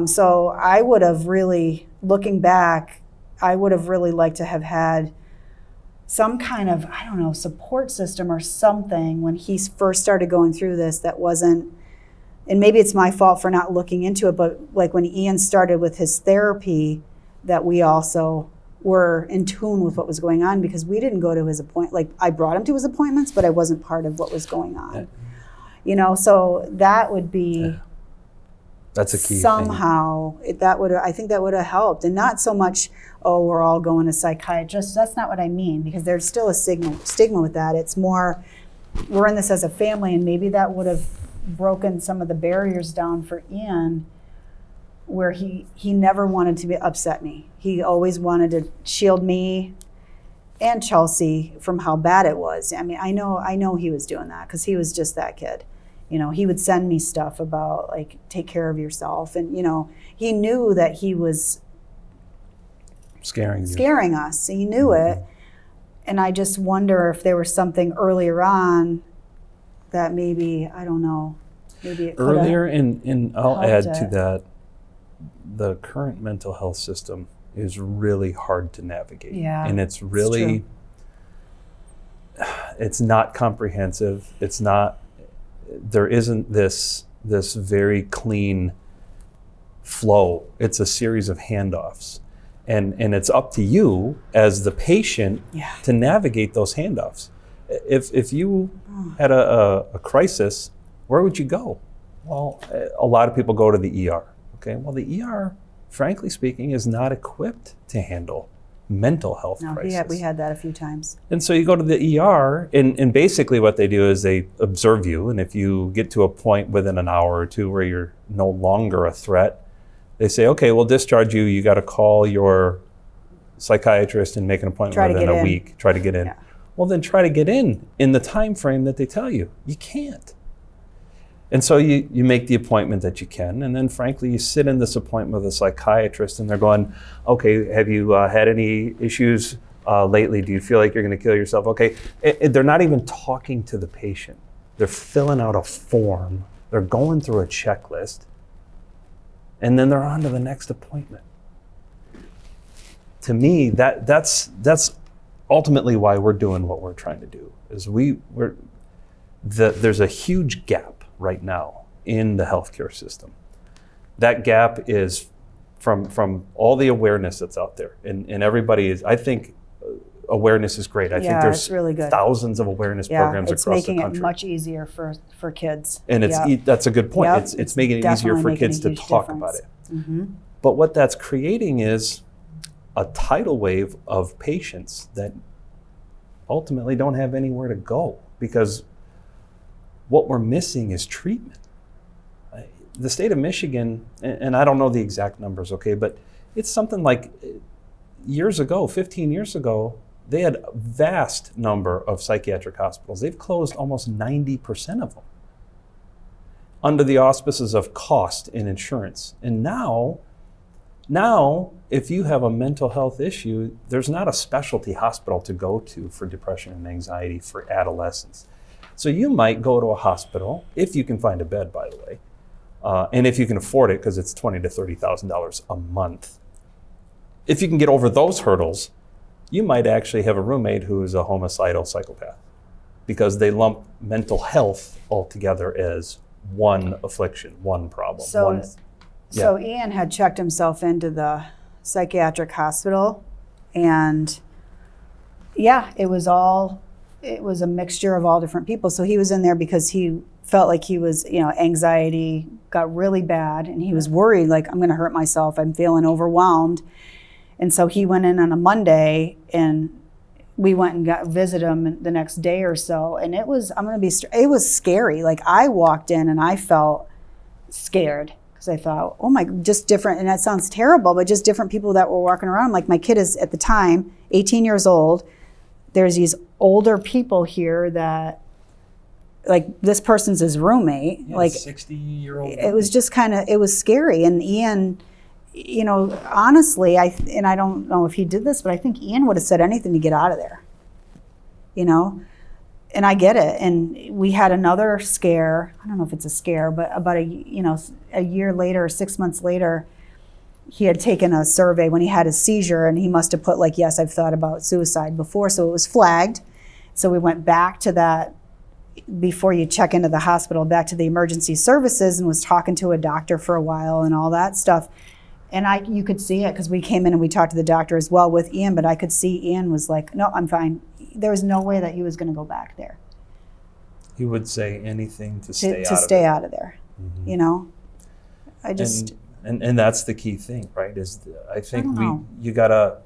So I would have really, looking back, I would have really liked to have had some kind of, support system or something when he first started going through this that wasn't, and maybe it's my fault for not looking into it, but like when Ian started with his therapy, that we also were in tune with what was going on, because we didn't go to his appointment. Like, I brought him to his appointments, but I wasn't part of what was going on. So that would be... Yeah. That's a key somehow thing. I think that would have helped, and not so much, we're all going to psychiatrists. That's not what I mean, because there's still a stigma with that. It's more, we're in this as a family, and maybe that would have broken some of the barriers down for Ian, where he never wanted to upset me. He always wanted to shield me and Chelsea from how bad it was. I know he was doing that, because he was just that kid. He would send me stuff about, like, take care of yourself. And, he knew that he was scaring us. He knew it. And I just wonder if there was something earlier on that maybe, I don't know, maybe it earlier, and I'll add to it. that, the current mental health system is really hard to navigate. Yeah, and it's really, it's not comprehensive. There isn't this very clean flow. It's a series of handoffs. And it's up to you as the patient to navigate those handoffs. If you had a crisis, where would you go? Well, a lot of people go to the ER. Okay, well, the ER, frankly speaking, is not equipped to handle mental health crisis. We had that a few times. And so you go to the ER, and basically what they do is they observe you, and if you get to a point within an hour or two where you're no longer a threat, they say, okay, we'll discharge you. You got to call your psychiatrist and make an appointment within a week. Try to get in. Yeah. Well, then try to get in the time frame that they tell you. You can't. And so you make the appointment that you can, and then frankly, you sit in this appointment with a psychiatrist, and they're going, okay, have you had any issues lately? Do you feel like you're going to kill yourself? Okay, they're not even talking to the patient. they're filling out a form, they're going through a checklist, and then they're on to the next appointment. To me, that's ultimately why we're doing what we're trying to do. Is there's a huge gap right now in the healthcare system. That gap is from all the awareness that's out there, and everybody is. I think awareness is great. I think there's really good. Thousands of awareness programs across the country. It's making it much easier for kids. And that's a good point. It's making it easier for kids to talk about it. Mm-hmm. But what that's creating is a tidal wave of patients that ultimately don't have anywhere to go, because what we're missing is treatment. The state of Michigan, and I don't know the exact numbers, okay, but it's something like years ago, 15 years ago, they had a vast number of psychiatric hospitals. They've closed almost 90% of them under the auspices of cost and insurance. And now, if you have a mental health issue, there's not a specialty hospital to go to for depression and anxiety for adolescents. So you might go to a hospital, if you can find a bed, by the way, and if you can afford it, because it's $20,000 to $30,000 a month. If you can get over those hurdles, you might actually have a roommate who is a homicidal psychopath, because they lump mental health altogether as one affliction, one problem. So Ian had checked himself into the psychiatric hospital, and it was a mixture of all different people. So he was in there because he felt like he was, anxiety got really bad, and he was worried, like, I'm going to hurt myself. I'm feeling overwhelmed. And so he went in on a Monday, and we went and visited him the next day or so. And it was scary. Like, I walked in and I felt scared, because I thought, just different. And that sounds terrible, but just different people that were walking around. Like, my kid is at the time 18 years old. There's these older people here that, like, this person's his roommate, like 60-year-old. It was just it was scary. And Ian, honestly, I don't know if he did this, but I think Ian would have said anything to get out of there, and I get it. And we had another scare. I don't know if it's a scare, but about a year later, 6 months later, he had taken a survey when he had his seizure, and he must have put, like, yes, I've thought about suicide before. So it was flagged. So we went back to that, before you check into the hospital, back to the emergency services, and was talking to a doctor for a while and all that stuff. And you could see it, because we came in and we talked to the doctor as well with Ian, but I could see Ian was like, no, I'm fine. There was no way that he was going to go back there. He would say anything to stay out of there. Mm-hmm. I just... And that's the key thing, right? I think you gotta,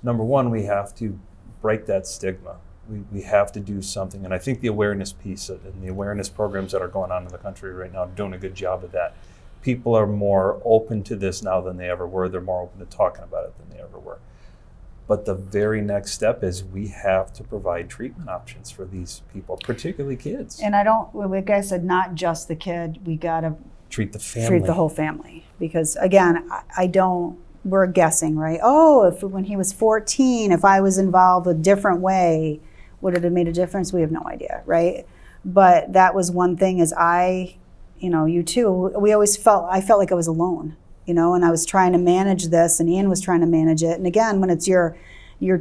number one, we have to break that stigma. We have to do something. And I think the awareness piece and the awareness programs that are going on in the country right now are doing a good job of that. People are more open to this now than they ever were. They're more open to talking about it than they ever were. But the very next step is we have to provide treatment options for these people, particularly kids. And like I said, not just the kid. We gotta treat the family. Treat the whole family. Because again, we're guessing, right? If when he was 14, if I was involved a different way, would it have made a difference? We have no idea, right? But that was one thing, is you too, I felt like I was alone, and I was trying to manage this, and Ian was trying to manage it. And again, when it's your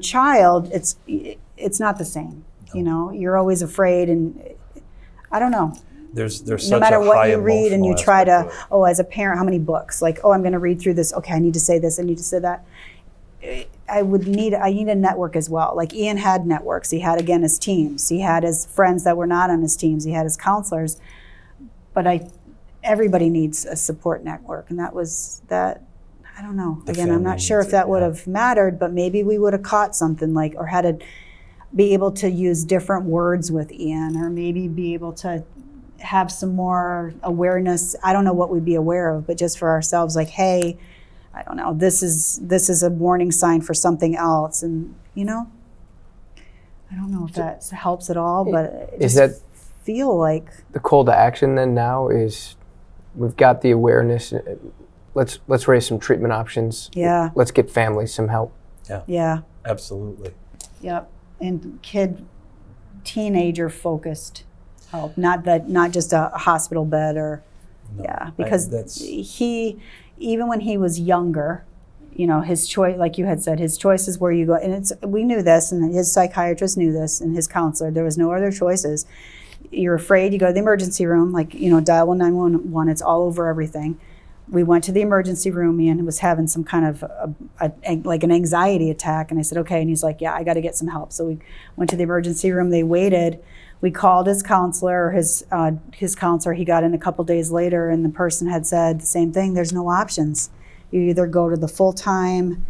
child, it's not the same. No. You're always afraid, and I don't know. There's such no matter a what high you read, and you emotional try to, aspect as a parent, how many books? Like, I'm going to read through this. Okay, I need to say this. I need to say that. I need a network as well. Like, Ian had networks. He had, again, his teams. He had his friends that were not on his teams. He had his counselors. But everybody needs a support network, and that was that. I don't know. Again, I'm not sure if that would have mattered, but maybe we would have caught something, like, or had to be able to use different words with Ian, or maybe be able to have some more awareness. I don't know what we'd be aware of, but just for ourselves, like, hey, I don't know, this is a warning sign for something else. And I don't know if that helps at all, but I just feel like the call to action then now is, we've got the awareness, let's raise some treatment options. Yeah. Let's get families some help. Yeah. Absolutely. Yep. And teenager focused. help, not just a hospital bed or, because even when he was younger, his choice, like you had said, his choice is where you go. And we knew this, and his psychiatrist knew this, and his counselor. There was no other choices. You're afraid, you go to the emergency room, like, dial 911, it's all over everything. We went to the emergency room. Ian was having some kind of like an anxiety attack, and I said, okay. And he's like, yeah, I got to get some help. So we went to the emergency room. They waited. We called his counselor, or his counselor. He got in a couple days later, and the person had said the same thing. There's no options. You either go to the full-time,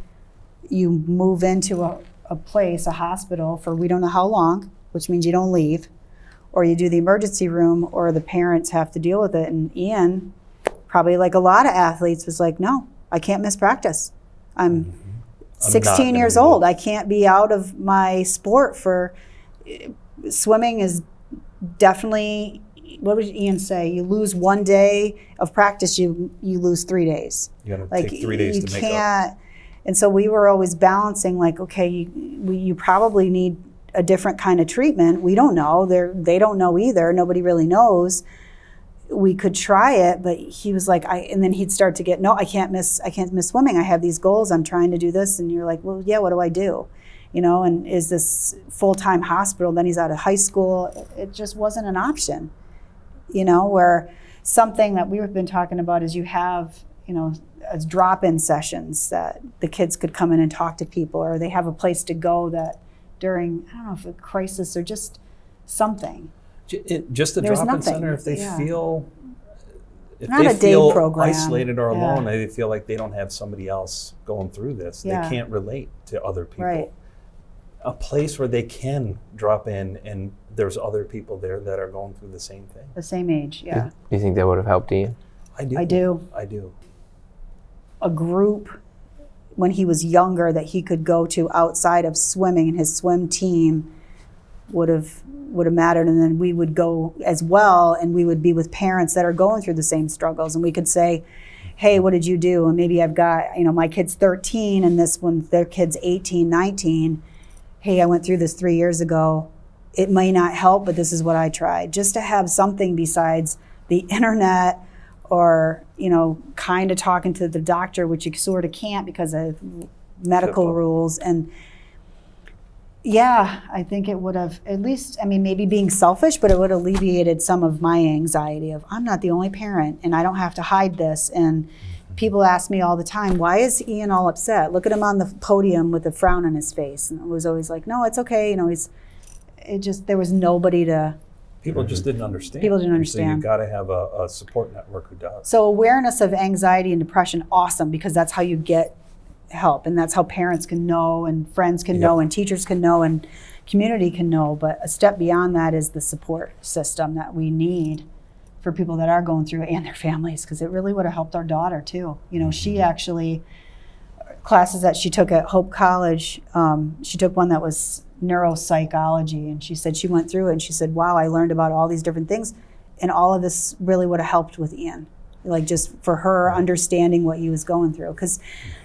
you move into a place, a hospital for we don't know how long, which means you don't leave, or you do the emergency room, or the parents have to deal with it. And Ian, probably like a lot of athletes, was like, no, I can't miss practice. I'm 16 years old. I can't be out of my sport for swimming is definitely, what would Ian say? You lose one day of practice, you lose 3 days. You got to take 3 days to make up. And so we were always balancing, like, okay, you probably need a different kind of treatment. We don't know. They don't know either. Nobody really knows. We could try it, but he was like, and then he'd start to get, no, I can't miss swimming. I have these goals. I'm trying to do this. And you're like, well, yeah, what do I do? And is this full-time hospital? Then he's out of high school. It just wasn't an option, where something that we've been talking about is you have, as drop-in sessions that the kids could come in and talk to people, or they have a place to go that during, I don't know if a crisis or just something. Just a drop-in center if they feel program. Isolated or alone, they feel like they don't have somebody else going through this. They can't relate to other people. Right. A place where they can drop in and there's other people there that are going through the same thing. The same age, yeah. Do you think that would have helped Ian? I do. I do. A group when he was younger that he could go to outside of swimming, and his swim team would have mattered, and then we would go as well, and we would be with parents that are going through the same struggles, and we could say, hey, what did you do? And maybe I've got, my kid's 13 and this one, their kid's 18, 19. Hey, I went through this 3 years ago. It may not help, but this is what I tried. Just to have something besides the internet or, kind of talking to the doctor, which you sort of can't because of medical rules. And yeah, I think it would have, at least, maybe being selfish, but it would have alleviated some of my anxiety of, I'm not the only parent and I don't have to hide this. And people ask me all the time, why is Ian all upset? Look at him on the podium with a frown on his face. And it was always like, no, it's okay. There was nobody to. People just didn't understand. People didn't understand. So you got to have a support network who does. So awareness of anxiety and depression, awesome, because that's how you get help, and that's how parents can know, and friends can know, and teachers can know, and community can know. But a step beyond that is the support system that we need for people that are going through it and their families, because it really would have helped our daughter too. She actually, classes that she took at Hope College, she took one that was neuropsychology, and she said she went through it and she said, wow, I learned about all these different things, and all of this really would have helped with Ian, like just for her understanding what he was going through. Because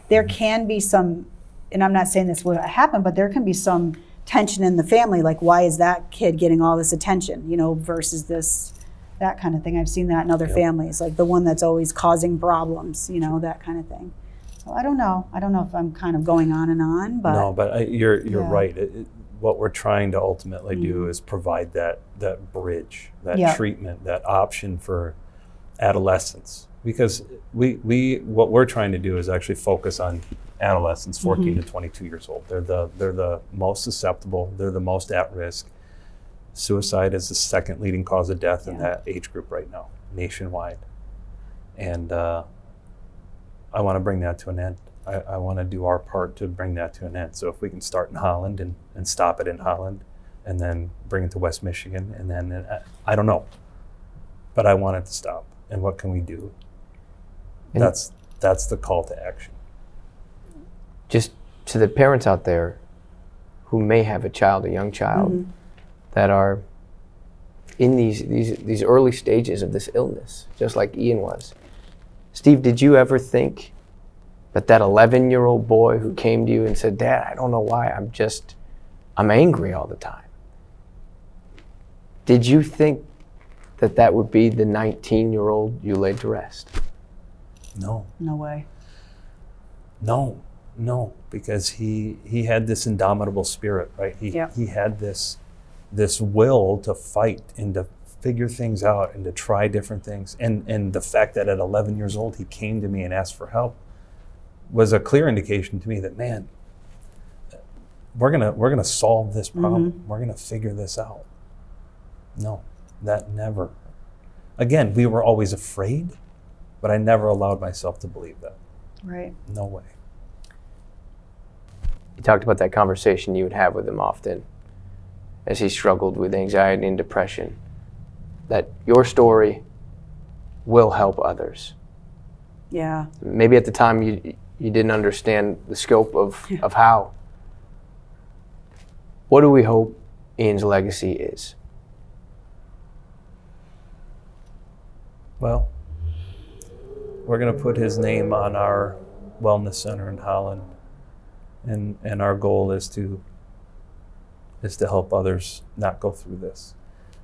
there can be some, and I'm not saying this would happen, but there can be some tension in the family, like why is that kid getting all this attention, versus that kind of thing. I've seen that in other families, like the one that's always causing problems, that kind of thing. So I don't know if I'm kind of going on and on, but. No, but you're right. What we're trying to ultimately do is provide that bridge, that treatment, that option for adolescents. Because what we're trying to do is actually focus on adolescents, 14 to 22 years old. They're the most susceptible. They're the most at risk. Suicide is the second leading cause of death in that age group right now, nationwide. And I want to bring that to an end. I want to do our part to bring that to an end. So if we can start in Holland and stop it in Holland, and then bring it to West Michigan, and then I don't know, but I want it to stop. And what can we do? And that's the call to action. Just to the parents out there who may have a young child, that are in these early stages of this illness, just like Ian was. Steve, did you ever think that 11-year-old boy who came to you and said, Dad, I don't know why, I'm angry all the time. Did you think that would be the 19-year-old you laid to rest? No. No way. No, because he had this indomitable spirit, right? He had this will to fight and to figure things out and to try different things. And the fact that at 11 years old he came to me and asked for help was a clear indication to me that, man, we're gonna solve this problem. Mm-hmm. We're gonna figure this out. No, that never. Again, we were always afraid, but I never allowed myself to believe that. Right. No way. You talked about that conversation you would have with him often as he struggled with anxiety and depression, that your story will help others. Yeah. Maybe at the time you didn't understand the scope of how. What do we hope Ian's legacy is? Well, we're going to put his name on our wellness center in Holland, and our goal is to help others not go through this.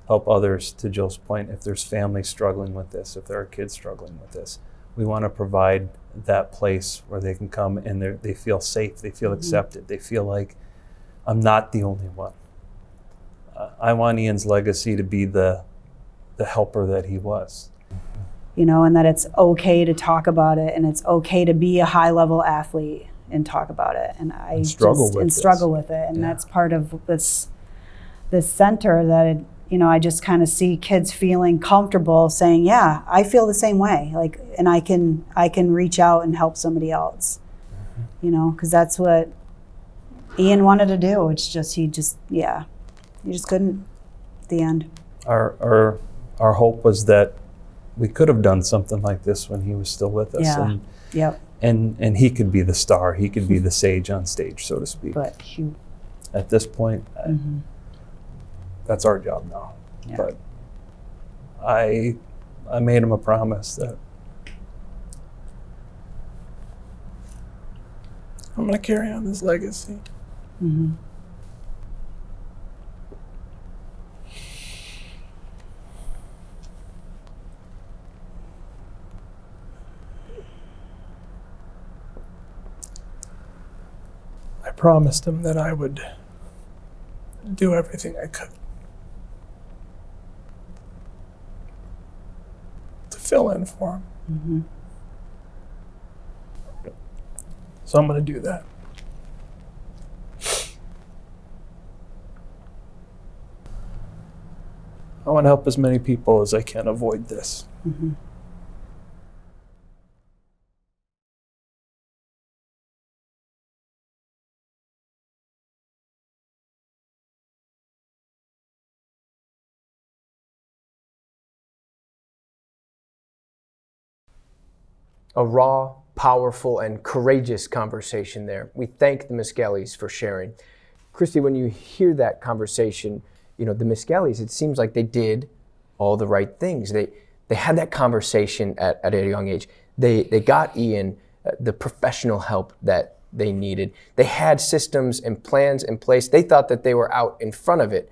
Help others, to Jill's point, if there's families struggling with this, if there are kids struggling with this. We want to provide that place where they can come and they feel safe, they feel accepted, they feel like I'm not the only one. I want Ian's legacy to be the helper that he was. You know, and that it's okay to talk about it, and it's okay to be a high-level athlete and talk about it. And I struggle with it, and that's part of this center that I just kind of see kids feeling comfortable saying, "Yeah, I feel the same way." Like, and I can reach out and help somebody else. You know, because that's what Ian wanted to do. It's just he just couldn't at the end. Our hope was that we could have done something like this when he was still with us. Yeah. And he could be the star. He could be the sage on stage, so to speak. But at this point, that's our job now. Yeah. But I made him a promise that I'm going to carry on his legacy. Mm-hmm. I promised him that I would do everything I could to fill in for him. Mm-hmm. So I'm going to do that. I want to help as many people as I can avoid this. Mm-hmm. A raw, powerful, and courageous conversation there. We thank the Miskelleys for sharing. Christy, when you hear that conversation, the Miskelleys, it seems like they did all the right things. They had that conversation at a young age. They got Ian the professional help that they needed. They had systems and plans in place. They thought that they were out in front of it.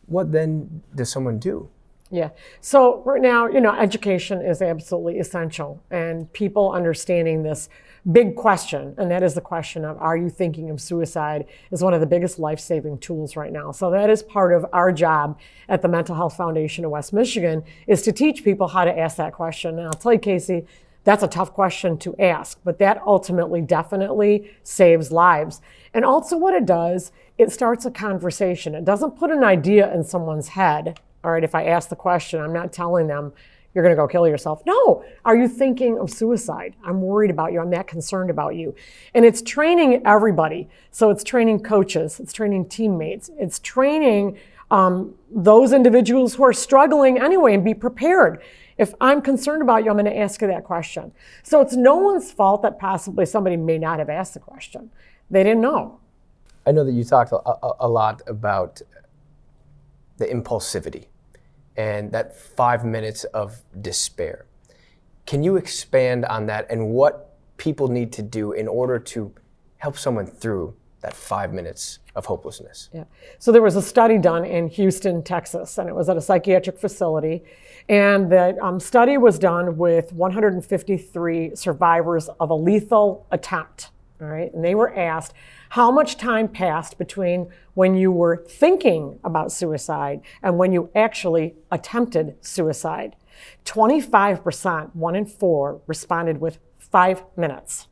What then does someone do? Yeah. So right now, education is absolutely essential, and people understanding this big question, and that is the question of, are you thinking of suicide, is one of the biggest life-saving tools right now. So that is part of our job at the Mental Health Foundation of West Michigan, is to teach people how to ask that question. And I'll tell you, Casey, that's a tough question to ask, but that ultimately definitely saves lives. And also what it does, it starts a conversation. It doesn't put an idea in someone's head. All right, if I ask the question, I'm not telling them you're going to go kill yourself. No, are you thinking of suicide? I'm worried about you. I'm that concerned about you. And it's training everybody. So it's training coaches, it's training teammates, it's training those individuals who are struggling anyway, and be prepared. If I'm concerned about you, I'm going to ask you that question. So it's no one's fault that possibly somebody may not have asked the question. They didn't know. I know that you talked a lot about the impulsivity and that 5 minutes of despair. Can you expand on that and what people need to do in order to help someone through that 5 minutes of hopelessness. Yeah. So there was a study done in Houston, Texas, and it was at a psychiatric facility. And the study was done with 153 survivors of a lethal attempt. All right. And they were asked how much time passed between when you were thinking about suicide and when you actually attempted suicide. 25%, 1 in 4, responded with 5 minutes.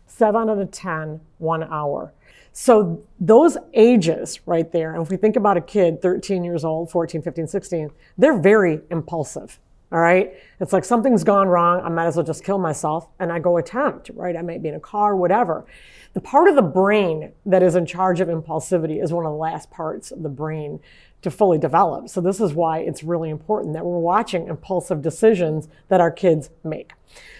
7 out of 10, 1 hour. So those ages right there, and if we think about a kid, 13 years old, 14, 15, 16, they're very impulsive, all right? It's like something's gone wrong, I might as well just kill myself, and I go attempt, right? I might be in a car, whatever. The part of the brain that is in charge of impulsivity is one of the last parts of the brain to fully develop. So this is why it's really important that we're watching impulsive decisions that our kids make.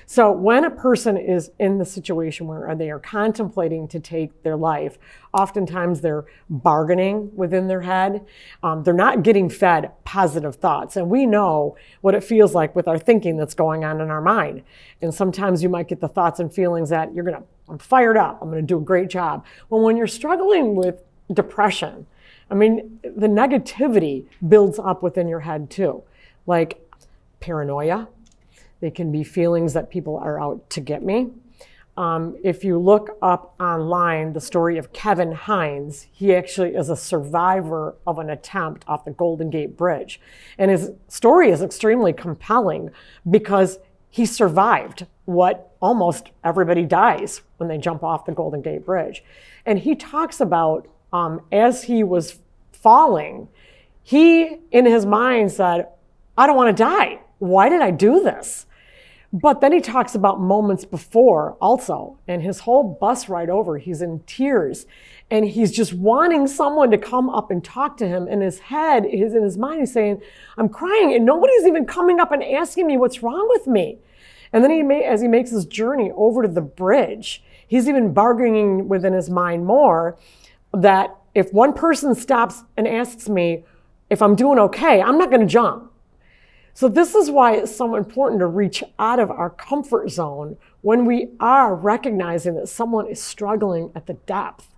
So when a person is in the situation where they are contemplating to take their life, oftentimes they're bargaining within their head. They're not getting fed positive thoughts. And we know what it feels like with our thinking that's going on in our mind. And sometimes you might get the thoughts and feelings that I'm fired up, I'm gonna do a great job. Well, when you're struggling with depression, I mean, the negativity builds up within your head too, like paranoia. They can be feelings that people are out to get me. If you look up online the story of Kevin Hines, he actually is a survivor of an attempt off the Golden Gate Bridge. And his story is extremely compelling because he survived what almost everybody dies when they jump off the Golden Gate Bridge. And he talks about as he was falling, he in his mind said, I don't want to die. Why did I do this? But then he talks about moments before also, and his whole bus ride over, he's in tears, and he's just wanting someone to come up and talk to him. In his head, in his mind, he's saying, I'm crying, and nobody's even coming up and asking me what's wrong with me. And then as he makes his journey over to the bridge, he's even bargaining within his mind more that if one person stops and asks me if I'm doing okay, I'm not going to jump. So this is why it's so important to reach out of our comfort zone when we are recognizing that someone is struggling at the depth.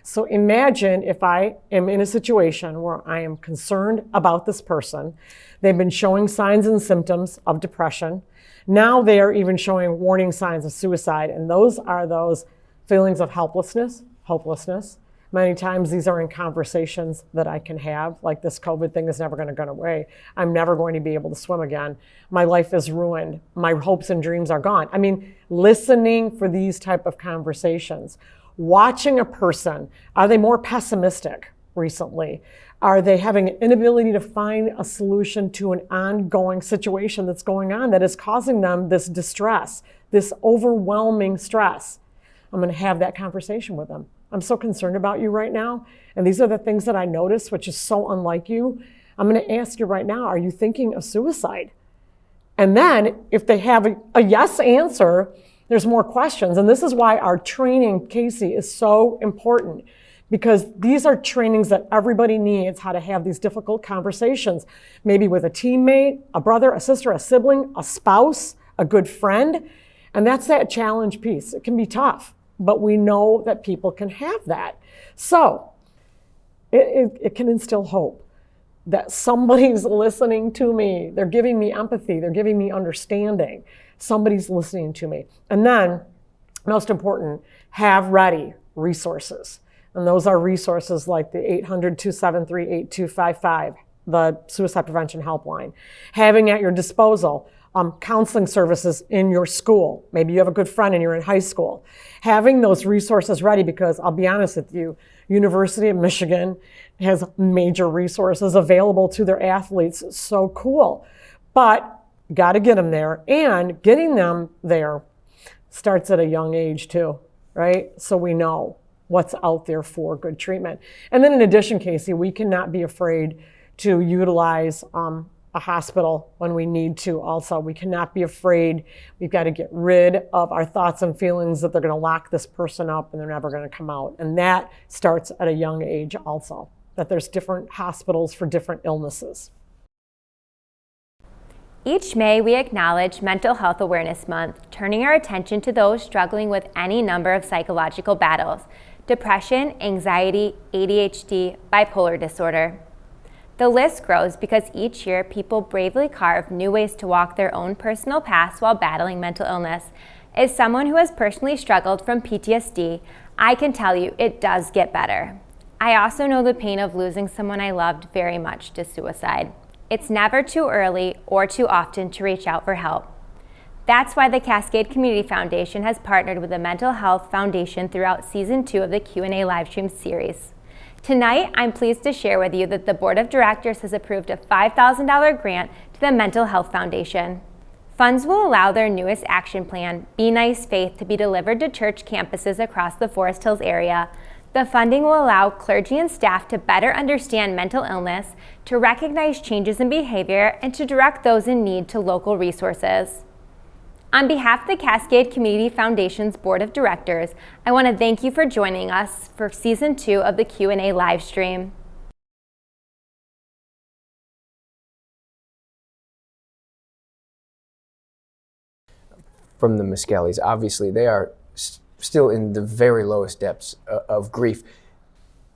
So imagine if I am in a situation where I am concerned about this person. They've been showing signs and symptoms of depression. Now they are even showing warning signs of suicide. And those are those feelings of helplessness, hopelessness. Many times these are in conversations that I can have, like this COVID thing is never going to go away. I'm never going to be able to swim again. My life is ruined. My hopes and dreams are gone. I mean, listening for these type of conversations, watching a person, are they more pessimistic recently? Are they having an inability to find a solution to an ongoing situation that's going on that is causing them this distress, this overwhelming stress? I'm going to have that conversation with them. I'm so concerned about you right now. And these are the things that I notice, which is so unlike you. I'm going to ask you right now, are you thinking of suicide? And then if they have a yes answer, there's more questions. And this is why our training, Casey, is so important, because these are trainings that everybody needs, how to have these difficult conversations, maybe with a teammate, a brother, a sister, a sibling, a spouse, a good friend. And that's that challenge piece. It can be tough, but we know that people can have that. So it can instill hope that somebody's listening to me. They're giving me empathy. They're giving me understanding. Somebody's listening to me. And then, most important, have ready resources. And those are resources like the 800-273-8255, the suicide prevention helpline. Having at your disposal counseling services in your school. Maybe you have a good friend and you're in high school. Having those resources ready, because I'll be honest with you, University of Michigan has major resources available to their athletes. So cool. But got to get them there, and getting them there starts at a young age too, right? So we know what's out there for good treatment. And then in addition, Casey, we cannot be afraid to utilize a hospital when we need to. Also, we cannot be afraid. We've got to get rid of our thoughts and feelings that they're going to lock this person up and they're never going to come out. And that starts at a young age also, that there's different hospitals for different illnesses. Each May, we acknowledge Mental Health Awareness Month, turning our attention to those struggling with any number of psychological battles. depression, anxiety, ADHD, bipolar disorder. The list grows because each year people bravely carve new ways to walk their own personal paths while battling mental illness. As someone who has personally struggled from PTSD, I can tell you it does get better. I also know the pain of losing someone I loved very much to suicide. It's never too early or too often to reach out for help. That's why the Cascade Community Foundation has partnered with the Mental Health Foundation throughout Season 2 of the Q&A Livestream series. Tonight, I'm pleased to share with you that the Board of Directors has approved a $5,000 grant to the Mental Health Foundation. Funds will allow their newest action plan, Be Nice Faith, to be delivered to church campuses across the Forest Hills area. The funding will allow clergy and staff to better understand mental illness, to recognize changes in behavior, and to direct those in need to local resources. On behalf of the Cascade Community Foundation's Board of Directors, I want to thank you for joining us for Season 2 of the Q&A Livestream. From the Miskelleys, obviously they are still in the very lowest depths of grief,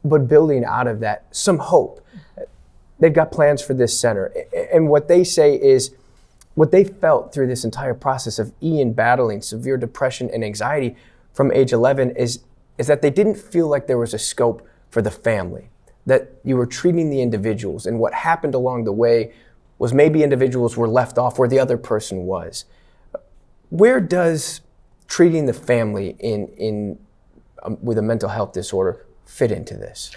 but building out of that some hope. They've got plans for this center, and what they say is what they felt through this entire process of Ian battling severe depression and anxiety from age 11 is that they didn't feel like there was a scope for the family, that you were treating the individuals, and what happened along the way was maybe individuals were left off where the other person was. Where does treating the family with a mental health disorder fit into this?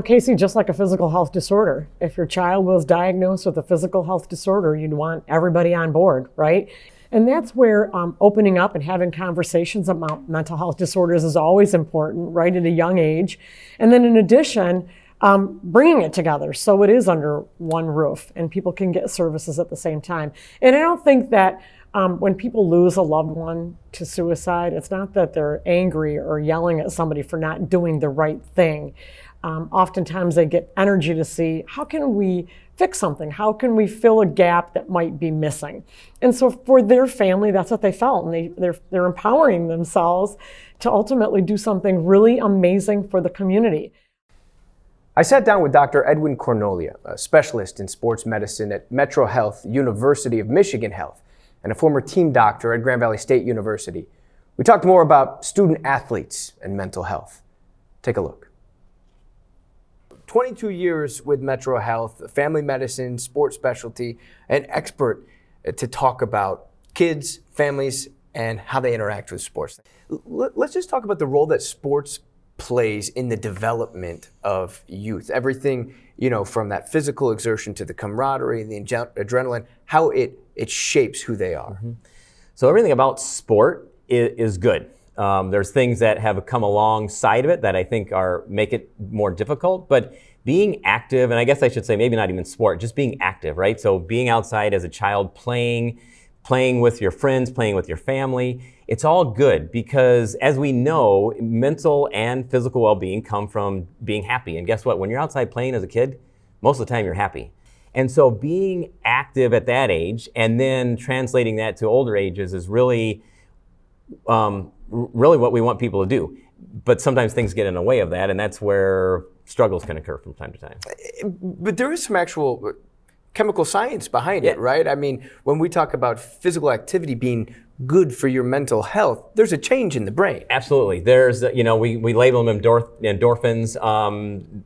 Casey, just like a physical health disorder, if your child was diagnosed with a physical health disorder, you'd want everybody on board, right? And that's where opening up and having conversations about mental health disorders is always important, right, at a young age. And then in addition, bringing it together so it is under one roof and people can get services at the same time. And I don't think that when people lose a loved one to suicide, it's not that they're angry or yelling at somebody for not doing the right thing. Oftentimes they get energy to see, how can we fix something? How can we fill a gap that might be missing? And so for their family, that's what they felt. And they're empowering themselves to ultimately do something really amazing for the community. I sat down with Dr. Edwin Kornoelje, a specialist in sports medicine at Metro Health, University of Michigan Health, and a former team doctor at Grand Valley State University. We talked more about student athletes and mental health. Take a look. 22 years with Metro Health, family medicine, sports specialty, an expert to talk about kids, families, and how they interact with sports. Let's just talk about the role that sports plays in the development of youth. Everything, from that physical exertion to the camaraderie, the adrenaline, how it shapes who they are. Mm-hmm. So everything about sport is good. There's things that have come alongside of it that I think make it more difficult, but being active, and I guess I should say maybe not even sport, just being active, right? So being outside as a child, playing with your friends, playing with your family, it's all good because as we know, mental and physical well-being come from being happy. And guess what? When you're outside playing as a kid, most of the time you're happy. And so being active at that age and then translating that to older ages is really what we want people to do. But sometimes things get in the way of that, and that's where struggles can occur from time to time. But there is some actual chemical science behind it, right? I mean, when we talk about physical activity being good for your mental health, there's a change in the brain. Absolutely. There's, we label them endorphins.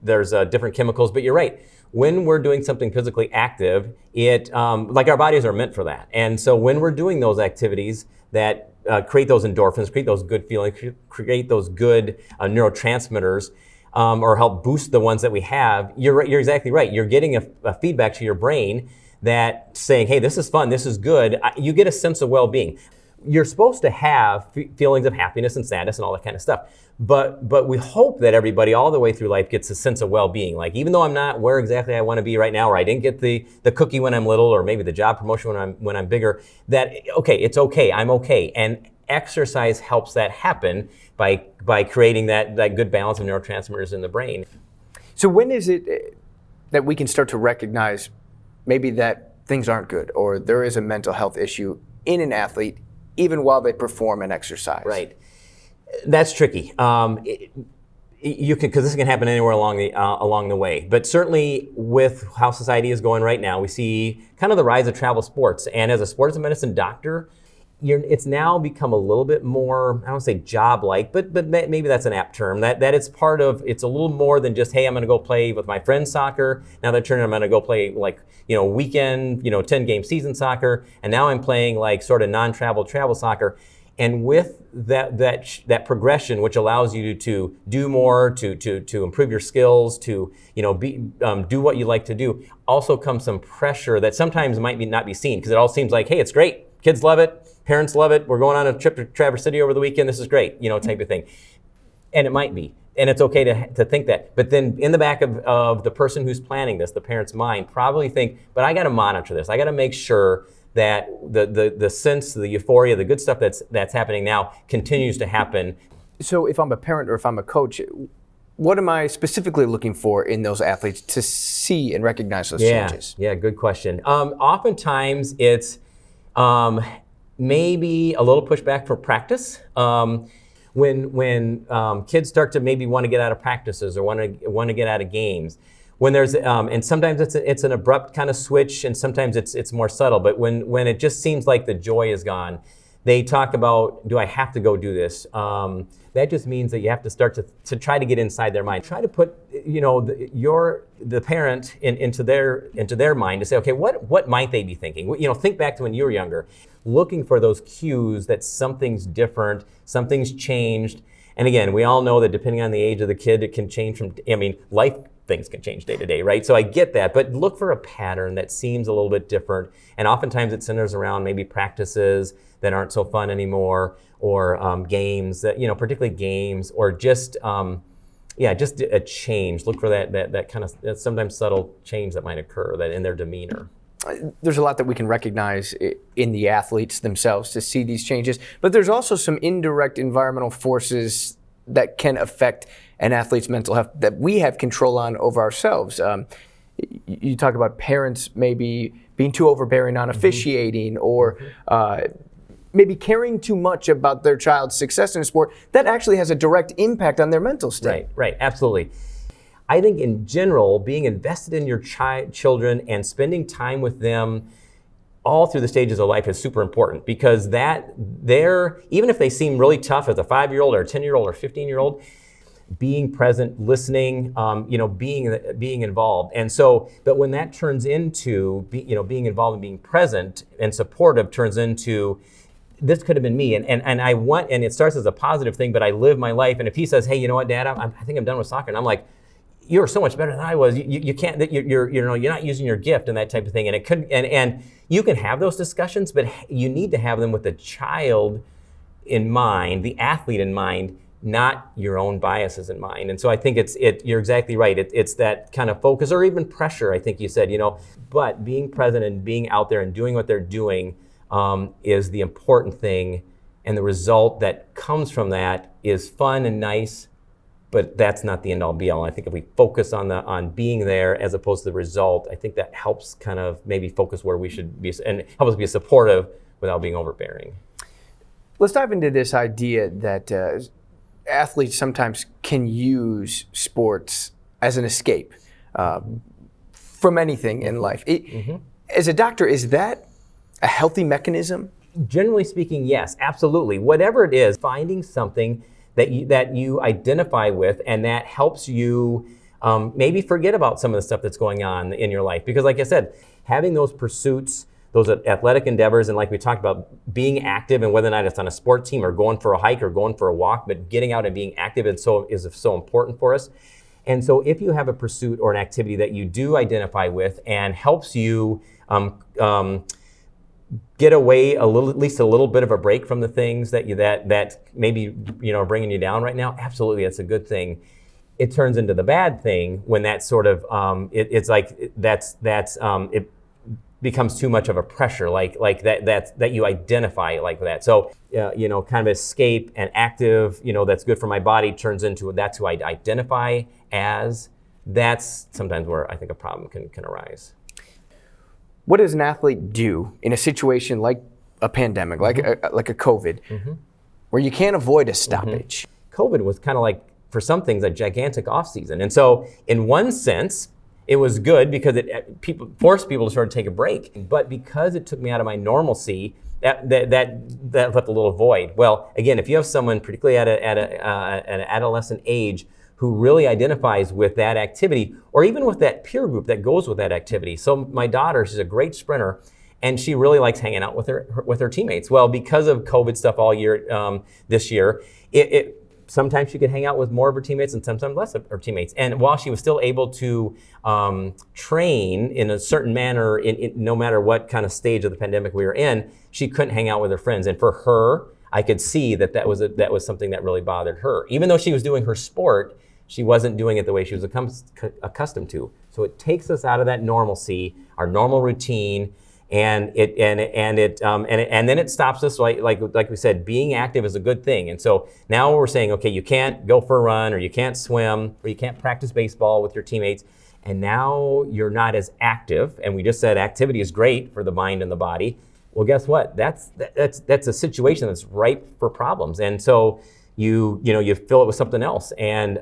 There's different chemicals, but you're right. When we're doing something physically active, like our bodies are meant for that. And so when we're doing those activities that create those endorphins, create those good feelings, create those good neurotransmitters, or help boost the ones that we have, you're exactly right. You're getting a feedback to your brain that saying, hey, this is fun, this is good. You get a sense of well-being. You're supposed to have feelings of happiness and sadness and all that kind of stuff. But we hope that everybody all the way through life gets a sense of well-being. Like even though I'm not where exactly I want to be right now, or I didn't get the cookie when I'm little, or maybe the job promotion when I'm bigger, that it's okay, I'm okay. And exercise helps that happen by creating that good balance of neurotransmitters in the brain. So when is it that we can start to recognize maybe that things aren't good or there is a mental health issue in an athlete even while they perform and exercise? Right. That's tricky. You can, because this can happen anywhere along the way. But certainly with how society is going right now, we see kind of the rise of travel sports. And as a sports medicine doctor, it's now become a little bit more, I don't want to say job-like, but maybe that's an apt term. That it's part of, it's a little more than just, hey, I'm going to go play with my friends soccer. Now they're turning, I'm going to go play weekend, 10-game season soccer. And now I'm playing like sort of non-travel travel soccer. And with that progression, which allows you to do more, to improve your skills, to do what you like to do, also comes some pressure that sometimes might not be seen, because it all seems like, hey, it's great, kids love it, parents love it, we're going on a trip to Traverse City over the weekend, this is great, type of thing. And it might be, and it's okay to think that. But then in the back of the person who's planning this, the parent's mind, probably think, but I got to monitor this, I got to make sure that the sense, the euphoria, the good stuff that's happening now continues to happen. So if I'm a parent or if I'm a coach, what am I specifically looking for in those athletes to see and recognize those changes? Yeah, good question. Oftentimes it's maybe a little pushback for practice. When kids start to maybe want to get out of practices or want to get out of games. When there's and sometimes it's an abrupt kind of switch, and sometimes it's more subtle. But when it just seems like the joy is gone, they talk about, do I have to go do this? That just means that you have to start to try to get inside their mind. Try to put the parent into their mind to say, okay, what might they be thinking? Think back to when you were younger, looking for those cues that something's different, something's changed. And again, we all know that depending on the age of the kid, it can change from. Life things can change day to day, right? So I get that, but look for a pattern that seems a little bit different. And oftentimes it centers around maybe practices that aren't so fun anymore, or games that, particularly games, or just a change. Look for that kind of sometimes subtle change that might occur that in their demeanor. There's a lot that we can recognize in the athletes themselves to see these changes, but there's also some indirect environmental forces that can affect an athlete's mental health that we have control on over ourselves. You talk about parents maybe being too overbearing on officiating, or maybe caring too much about their child's success in a sport. That actually has a direct impact on their mental state. Right, absolutely. I think in general, being invested in your children and spending time with them all through the stages of life is super important, because even if they seem really tough as a 5-year-old or a 10-year-old or 15-year-old, being present, listening, being involved. And so, but when that turns into, being involved and being present and supportive turns into, this could have been me, and I want, and it starts as a positive thing, but I live my life. And if he says, hey, you know what, Dad, I think I'm done with soccer, and I'm like, you're so much better than I was. You can't. You're not using your gift and that type of thing. And it could. And you can have those discussions, but you need to have them with the child in mind, the athlete in mind, not your own biases in mind. And so I think you're exactly right. It's that kind of focus, or even pressure. I think you said, but being present and being out there and doing what they're doing is the important thing. And the result that comes from that is fun and nice. But that's not the end all be all. I think if we focus on being there as opposed to the result, I think that helps kind of maybe focus where we should be and help us be supportive without being overbearing. Let's dive into this idea that athletes sometimes can use sports as an escape from anything in life. As a doctor, is that a healthy mechanism? Generally speaking, yes, absolutely. Whatever it is, finding something that you identify with, and that helps you maybe forget about some of the stuff that's going on in your life. Because like I said, having those pursuits, those athletic endeavors, and like we talked about, being active, and whether or not it's on a sport team or going for a hike or going for a walk, but getting out and being active is so important for us. And so if you have a pursuit or an activity that you do identify with and helps you get away at least a little bit of a break from the things that maybe are bringing you down right now, absolutely, that's a good thing. It turns into the bad thing when that sort of it's like it becomes too much of a pressure, like that you identify like that. So kind of escape and active, that's good for my body, turns into that's who I identify as. That's sometimes where I think a problem can arise. What does an athlete do in a situation like a pandemic, like a COVID, where you can't avoid a stoppage. COVID was kind of like, for some things, a gigantic off season. And so in one sense, it was good because it forced people to sort of take a break. But because it took me out of my normalcy, that left a little void. Well, again, if you have someone, particularly at an adolescent age, who really identifies with that activity, or even with that peer group that goes with that activity. So my daughter, she's a great sprinter, and she really likes hanging out with her teammates. Well, because of COVID stuff all year, this year, sometimes she could hang out with more of her teammates and sometimes less of her teammates. And while she was still able to train in a certain manner, in no matter what kind of stage of the pandemic we were in, she couldn't hang out with her friends. And for her, I could see that was something that really bothered her. Even though she was doing her sport, she wasn't doing it the way she was accustomed to. So it takes us out of that normalcy, our normal routine, and then it stops us, like we said, being active is a good thing. And so now we're saying, okay, you can't go for a run, or you can't swim, or you can't practice baseball with your teammates, and now you're not as active. And we just said activity is great for the mind and the body. Well, guess what? That's a situation that's ripe for problems. And so you fill it with something else. And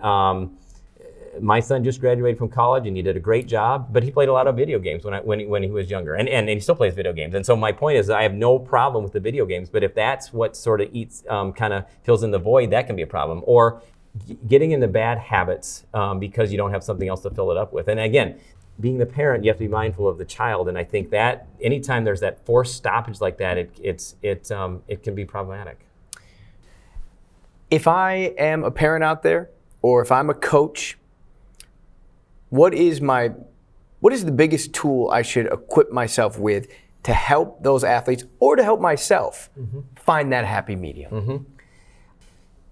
my son just graduated from college, and he did a great job, but he played a lot of video games when he was younger, and he still plays video games. And so my point is, I have no problem with the video games, but if that's what sort of kind of fills in the void, that can be a problem. Or getting into bad habits because you don't have something else to fill it up with. And again, being the parent, you have to be mindful of the child. And I think that anytime there's that forced stoppage like that, it can be problematic. If I am a parent out there, or if I'm a coach, what is the biggest tool I should equip myself with to help those athletes, or to help myself find that happy medium?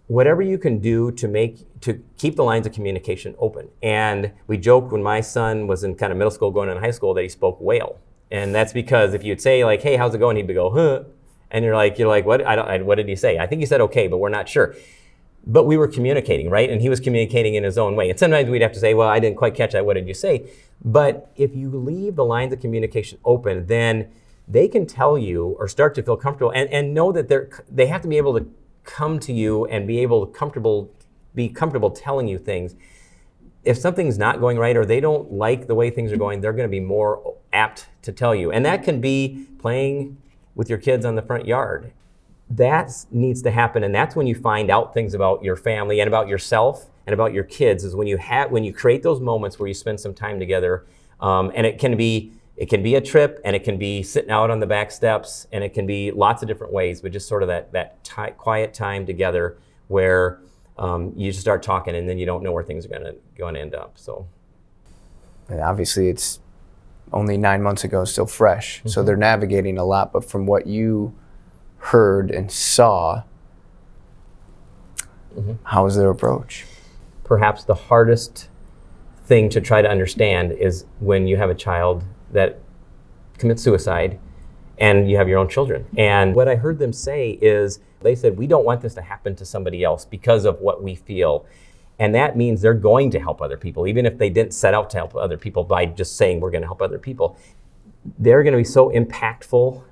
Whatever you can do to keep the lines of communication open. And we joked when my son was in kind of middle school, going into high school, that he spoke whale. And that's because if you'd say like, hey, how's it going? He'd go, huh. And you're like, what? What did he say? I think he said okay, but we're not sure. But we were communicating, right? And he was communicating in his own way. And sometimes we'd have to say, well, I didn't quite catch that. What did you say? But if you leave the lines of communication open, then they can tell you or start to feel comfortable and know that they have to be able to come to you and be comfortable telling you things. If something's not going right, or they don't like the way things are going, they're going to be more apt to tell you. And that can be playing with your kids on the front yard. That needs to happen, and that's when you find out things about your family and about yourself and about your kids, is when you create those moments where you spend some time together. And it can be a trip, and it can be sitting out on the back steps, and it can be lots of different ways, but just sort of that quiet time together where you just start talking, and then you don't know where things are going to end up. So, and obviously, it's only 9 months ago, still fresh, so they're navigating a lot. But from what you heard and saw, how was their approach? Perhaps the hardest thing to try to understand is when you have a child that commits suicide and you have your own children. And what I heard them say is, they said, we don't want this to happen to somebody else because of what we feel. And that means they're going to help other people, even if they didn't set out to help other people by just saying we're going to help other people. They're going to be so impactful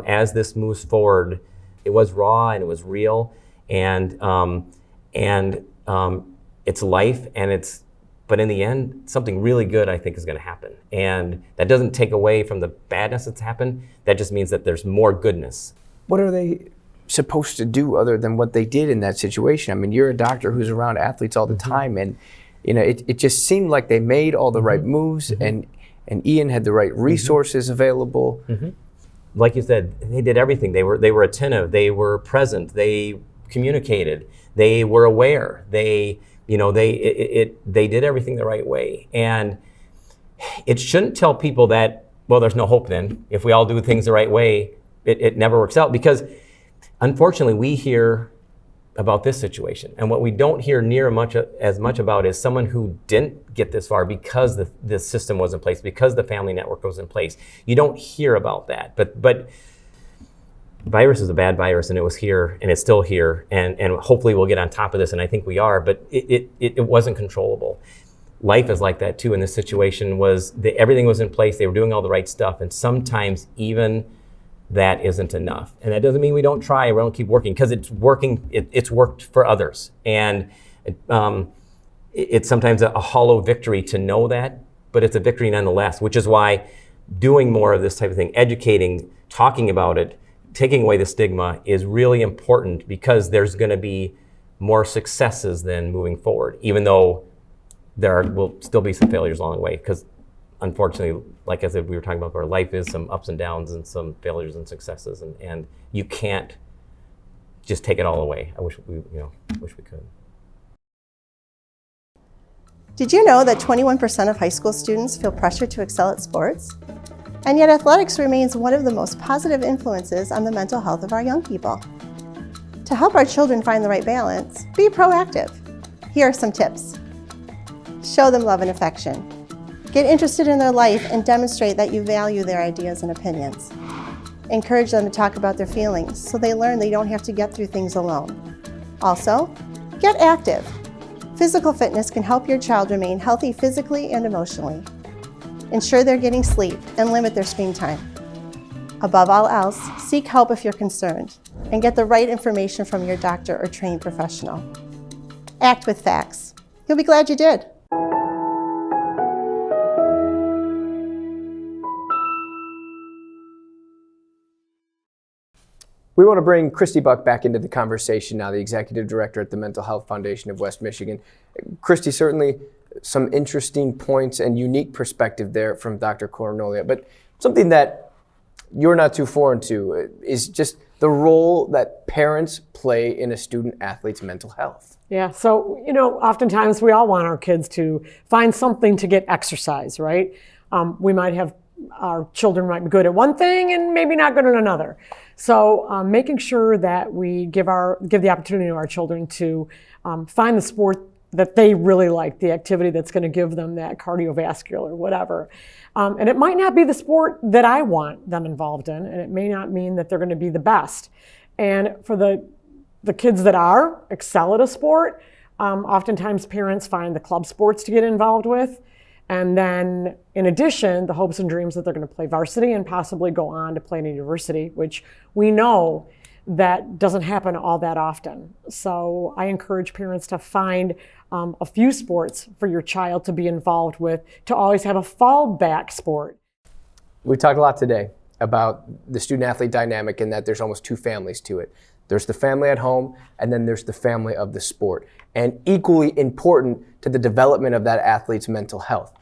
as this moves forward. It was raw and it was real, and it's life, but in the end, something really good, I think, is going to happen. And that doesn't take away from the badness that's happened. That just means that there's more goodness. What are they supposed to do other than what they did in that situation? I mean, you're a doctor who's around athletes all the time, and it just seemed like they made all the right moves, and Ian had the right resources available. Like you said, they did everything. They were attentive. They were present. They communicated. They were aware. They did everything the right way. And it shouldn't tell people that, well, there's no hope then. If we all do things the right way, it never works out. Because unfortunately, we hear about this situation. And what we don't hear as much about is someone who didn't get this far because the system was in place, because the family network was in place. You don't hear about that. But virus is a bad virus, and it was here, and it's still here, and hopefully we'll get on top of this, and I think we are, but it wasn't controllable. Life is like that too. In this situation, everything was in place. They were doing all the right stuff, and sometimes even that isn't enough. And that doesn't mean we don't try, we don't keep working, because it's working, it's worked for others. And it's sometimes a hollow victory to know that, but it's a victory nonetheless, which is why doing more of this type of thing, educating, talking about it, taking away the stigma is really important, because there's going to be more successes than moving forward, even though there will still be some failures along the way, because unfortunately, like I said, we were talking about, our life is some ups and downs and some failures and successes, and you can't just take it all away. I wish we could. Did you know that 21% of high school students feel pressure to excel at sports? And yet athletics remains one of the most positive influences on the mental health of our young people. To help our children find the right balance, be proactive. Here are some tips. Show them love and affection. Get interested in their life and demonstrate that you value their ideas and opinions. Encourage them to talk about their feelings so they learn they don't have to get through things alone. Also, get active. Physical fitness can help your child remain healthy physically and emotionally. Ensure they're getting sleep and limit their screen time. Above all else, seek help if you're concerned and get the right information from your doctor or trained professional. Act with facts. You'll be glad you did. We want to bring Christy Buck back into the conversation now, the Executive Director at the Mental Health Foundation of West Michigan. Christy, certainly some interesting points and unique perspective there from Dr. Kornoelje, but something that you're not too foreign to is just the role that parents play in a student athlete's mental health. Yeah, so, oftentimes we all want our kids to find something to get exercise, right? We might have, our children might be good at one thing and maybe not good at another. So making sure that we give the opportunity to our children to find the sport that they really like, the activity that's going to give them that cardiovascular, whatever. And it might not be the sport that I want them involved in, and it may not mean that they're going to be the best. And for the kids that excel at a sport, oftentimes parents find the club sports to get involved with. And then, in addition, the hopes and dreams that they're going to play varsity and possibly go on to play in a university, which we know that doesn't happen all that often. So I encourage parents to find a few sports for your child to be involved with, to always have a fallback sport. We talked a lot today about the student-athlete dynamic and that there's almost two families to it. There's the family at home, and then there's the family of the sport. And equally important to the development of that athlete's mental health.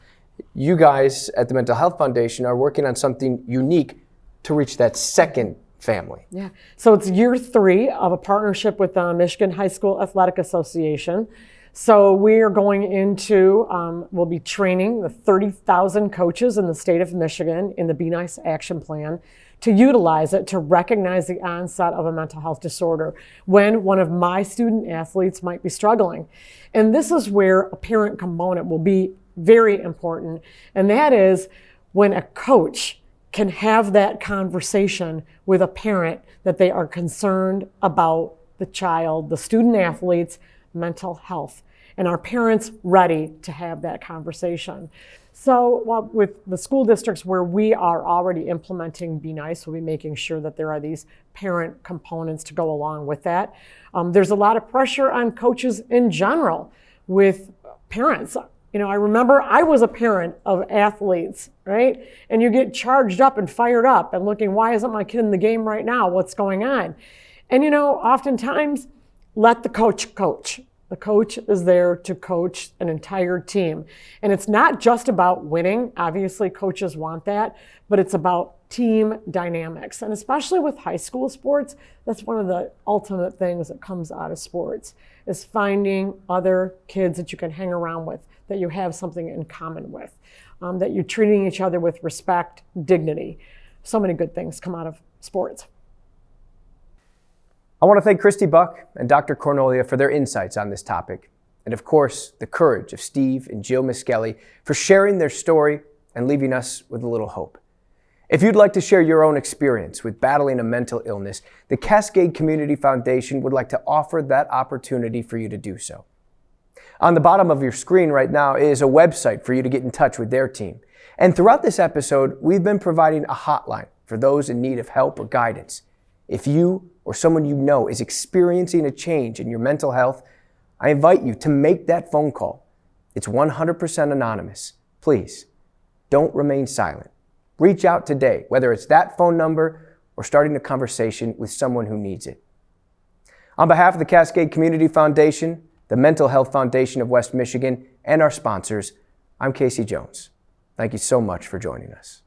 You guys at the Mental Health Foundation are working on something unique to reach that second family. Yeah, so it's year 3 of a partnership with the Michigan High School Athletic Association. So we are going into, we'll be training the 30,000 coaches in the state of Michigan in the Be Nice Action Plan to utilize it to recognize the onset of a mental health disorder when one of my student athletes might be struggling. And this is where a parent component will be very important. And that is when a coach can have that conversation with a parent that they are concerned about the child, the student athlete's mental health. And are parents ready to have that conversation? So with the school districts where we are already implementing Be Nice, we'll be making sure that there are these parent components to go along with that. There's a lot of pressure on coaches in general with parents. I remember I was a parent of athletes, right? And you get charged up and fired up and looking, why isn't my kid in the game right now? What's going on? And oftentimes let the coach coach. The coach is there to coach an entire team. And it's not just about winning. Obviously, coaches want that, but it's about team dynamics. And especially with high school sports, that's one of the ultimate things that comes out of sports, is finding other kids that you can hang around with, that you have something in common with, that you're treating each other with respect, dignity. So many good things come out of sports. I want to thank Christy Buck and Dr. Kornoelje for their insights on this topic. And of course, the courage of Steve and Jill Miskelley for sharing their story and leaving us with a little hope. If you'd like to share your own experience with battling a mental illness, the Cascade Community Foundation would like to offer that opportunity for you to do so. On the bottom of your screen right now is a website for you to get in touch with their team. And throughout this episode, we've been providing a hotline for those in need of help or guidance. If you or someone you know is experiencing a change in your mental health, I invite you to make that phone call. It's 100% anonymous. Please, don't remain silent. Reach out today, whether it's that phone number or starting a conversation with someone who needs it. On behalf of the Cascade Community Foundation, the Mental Health Foundation of West Michigan, and our sponsors, I'm Casey Jones. Thank you so much for joining us.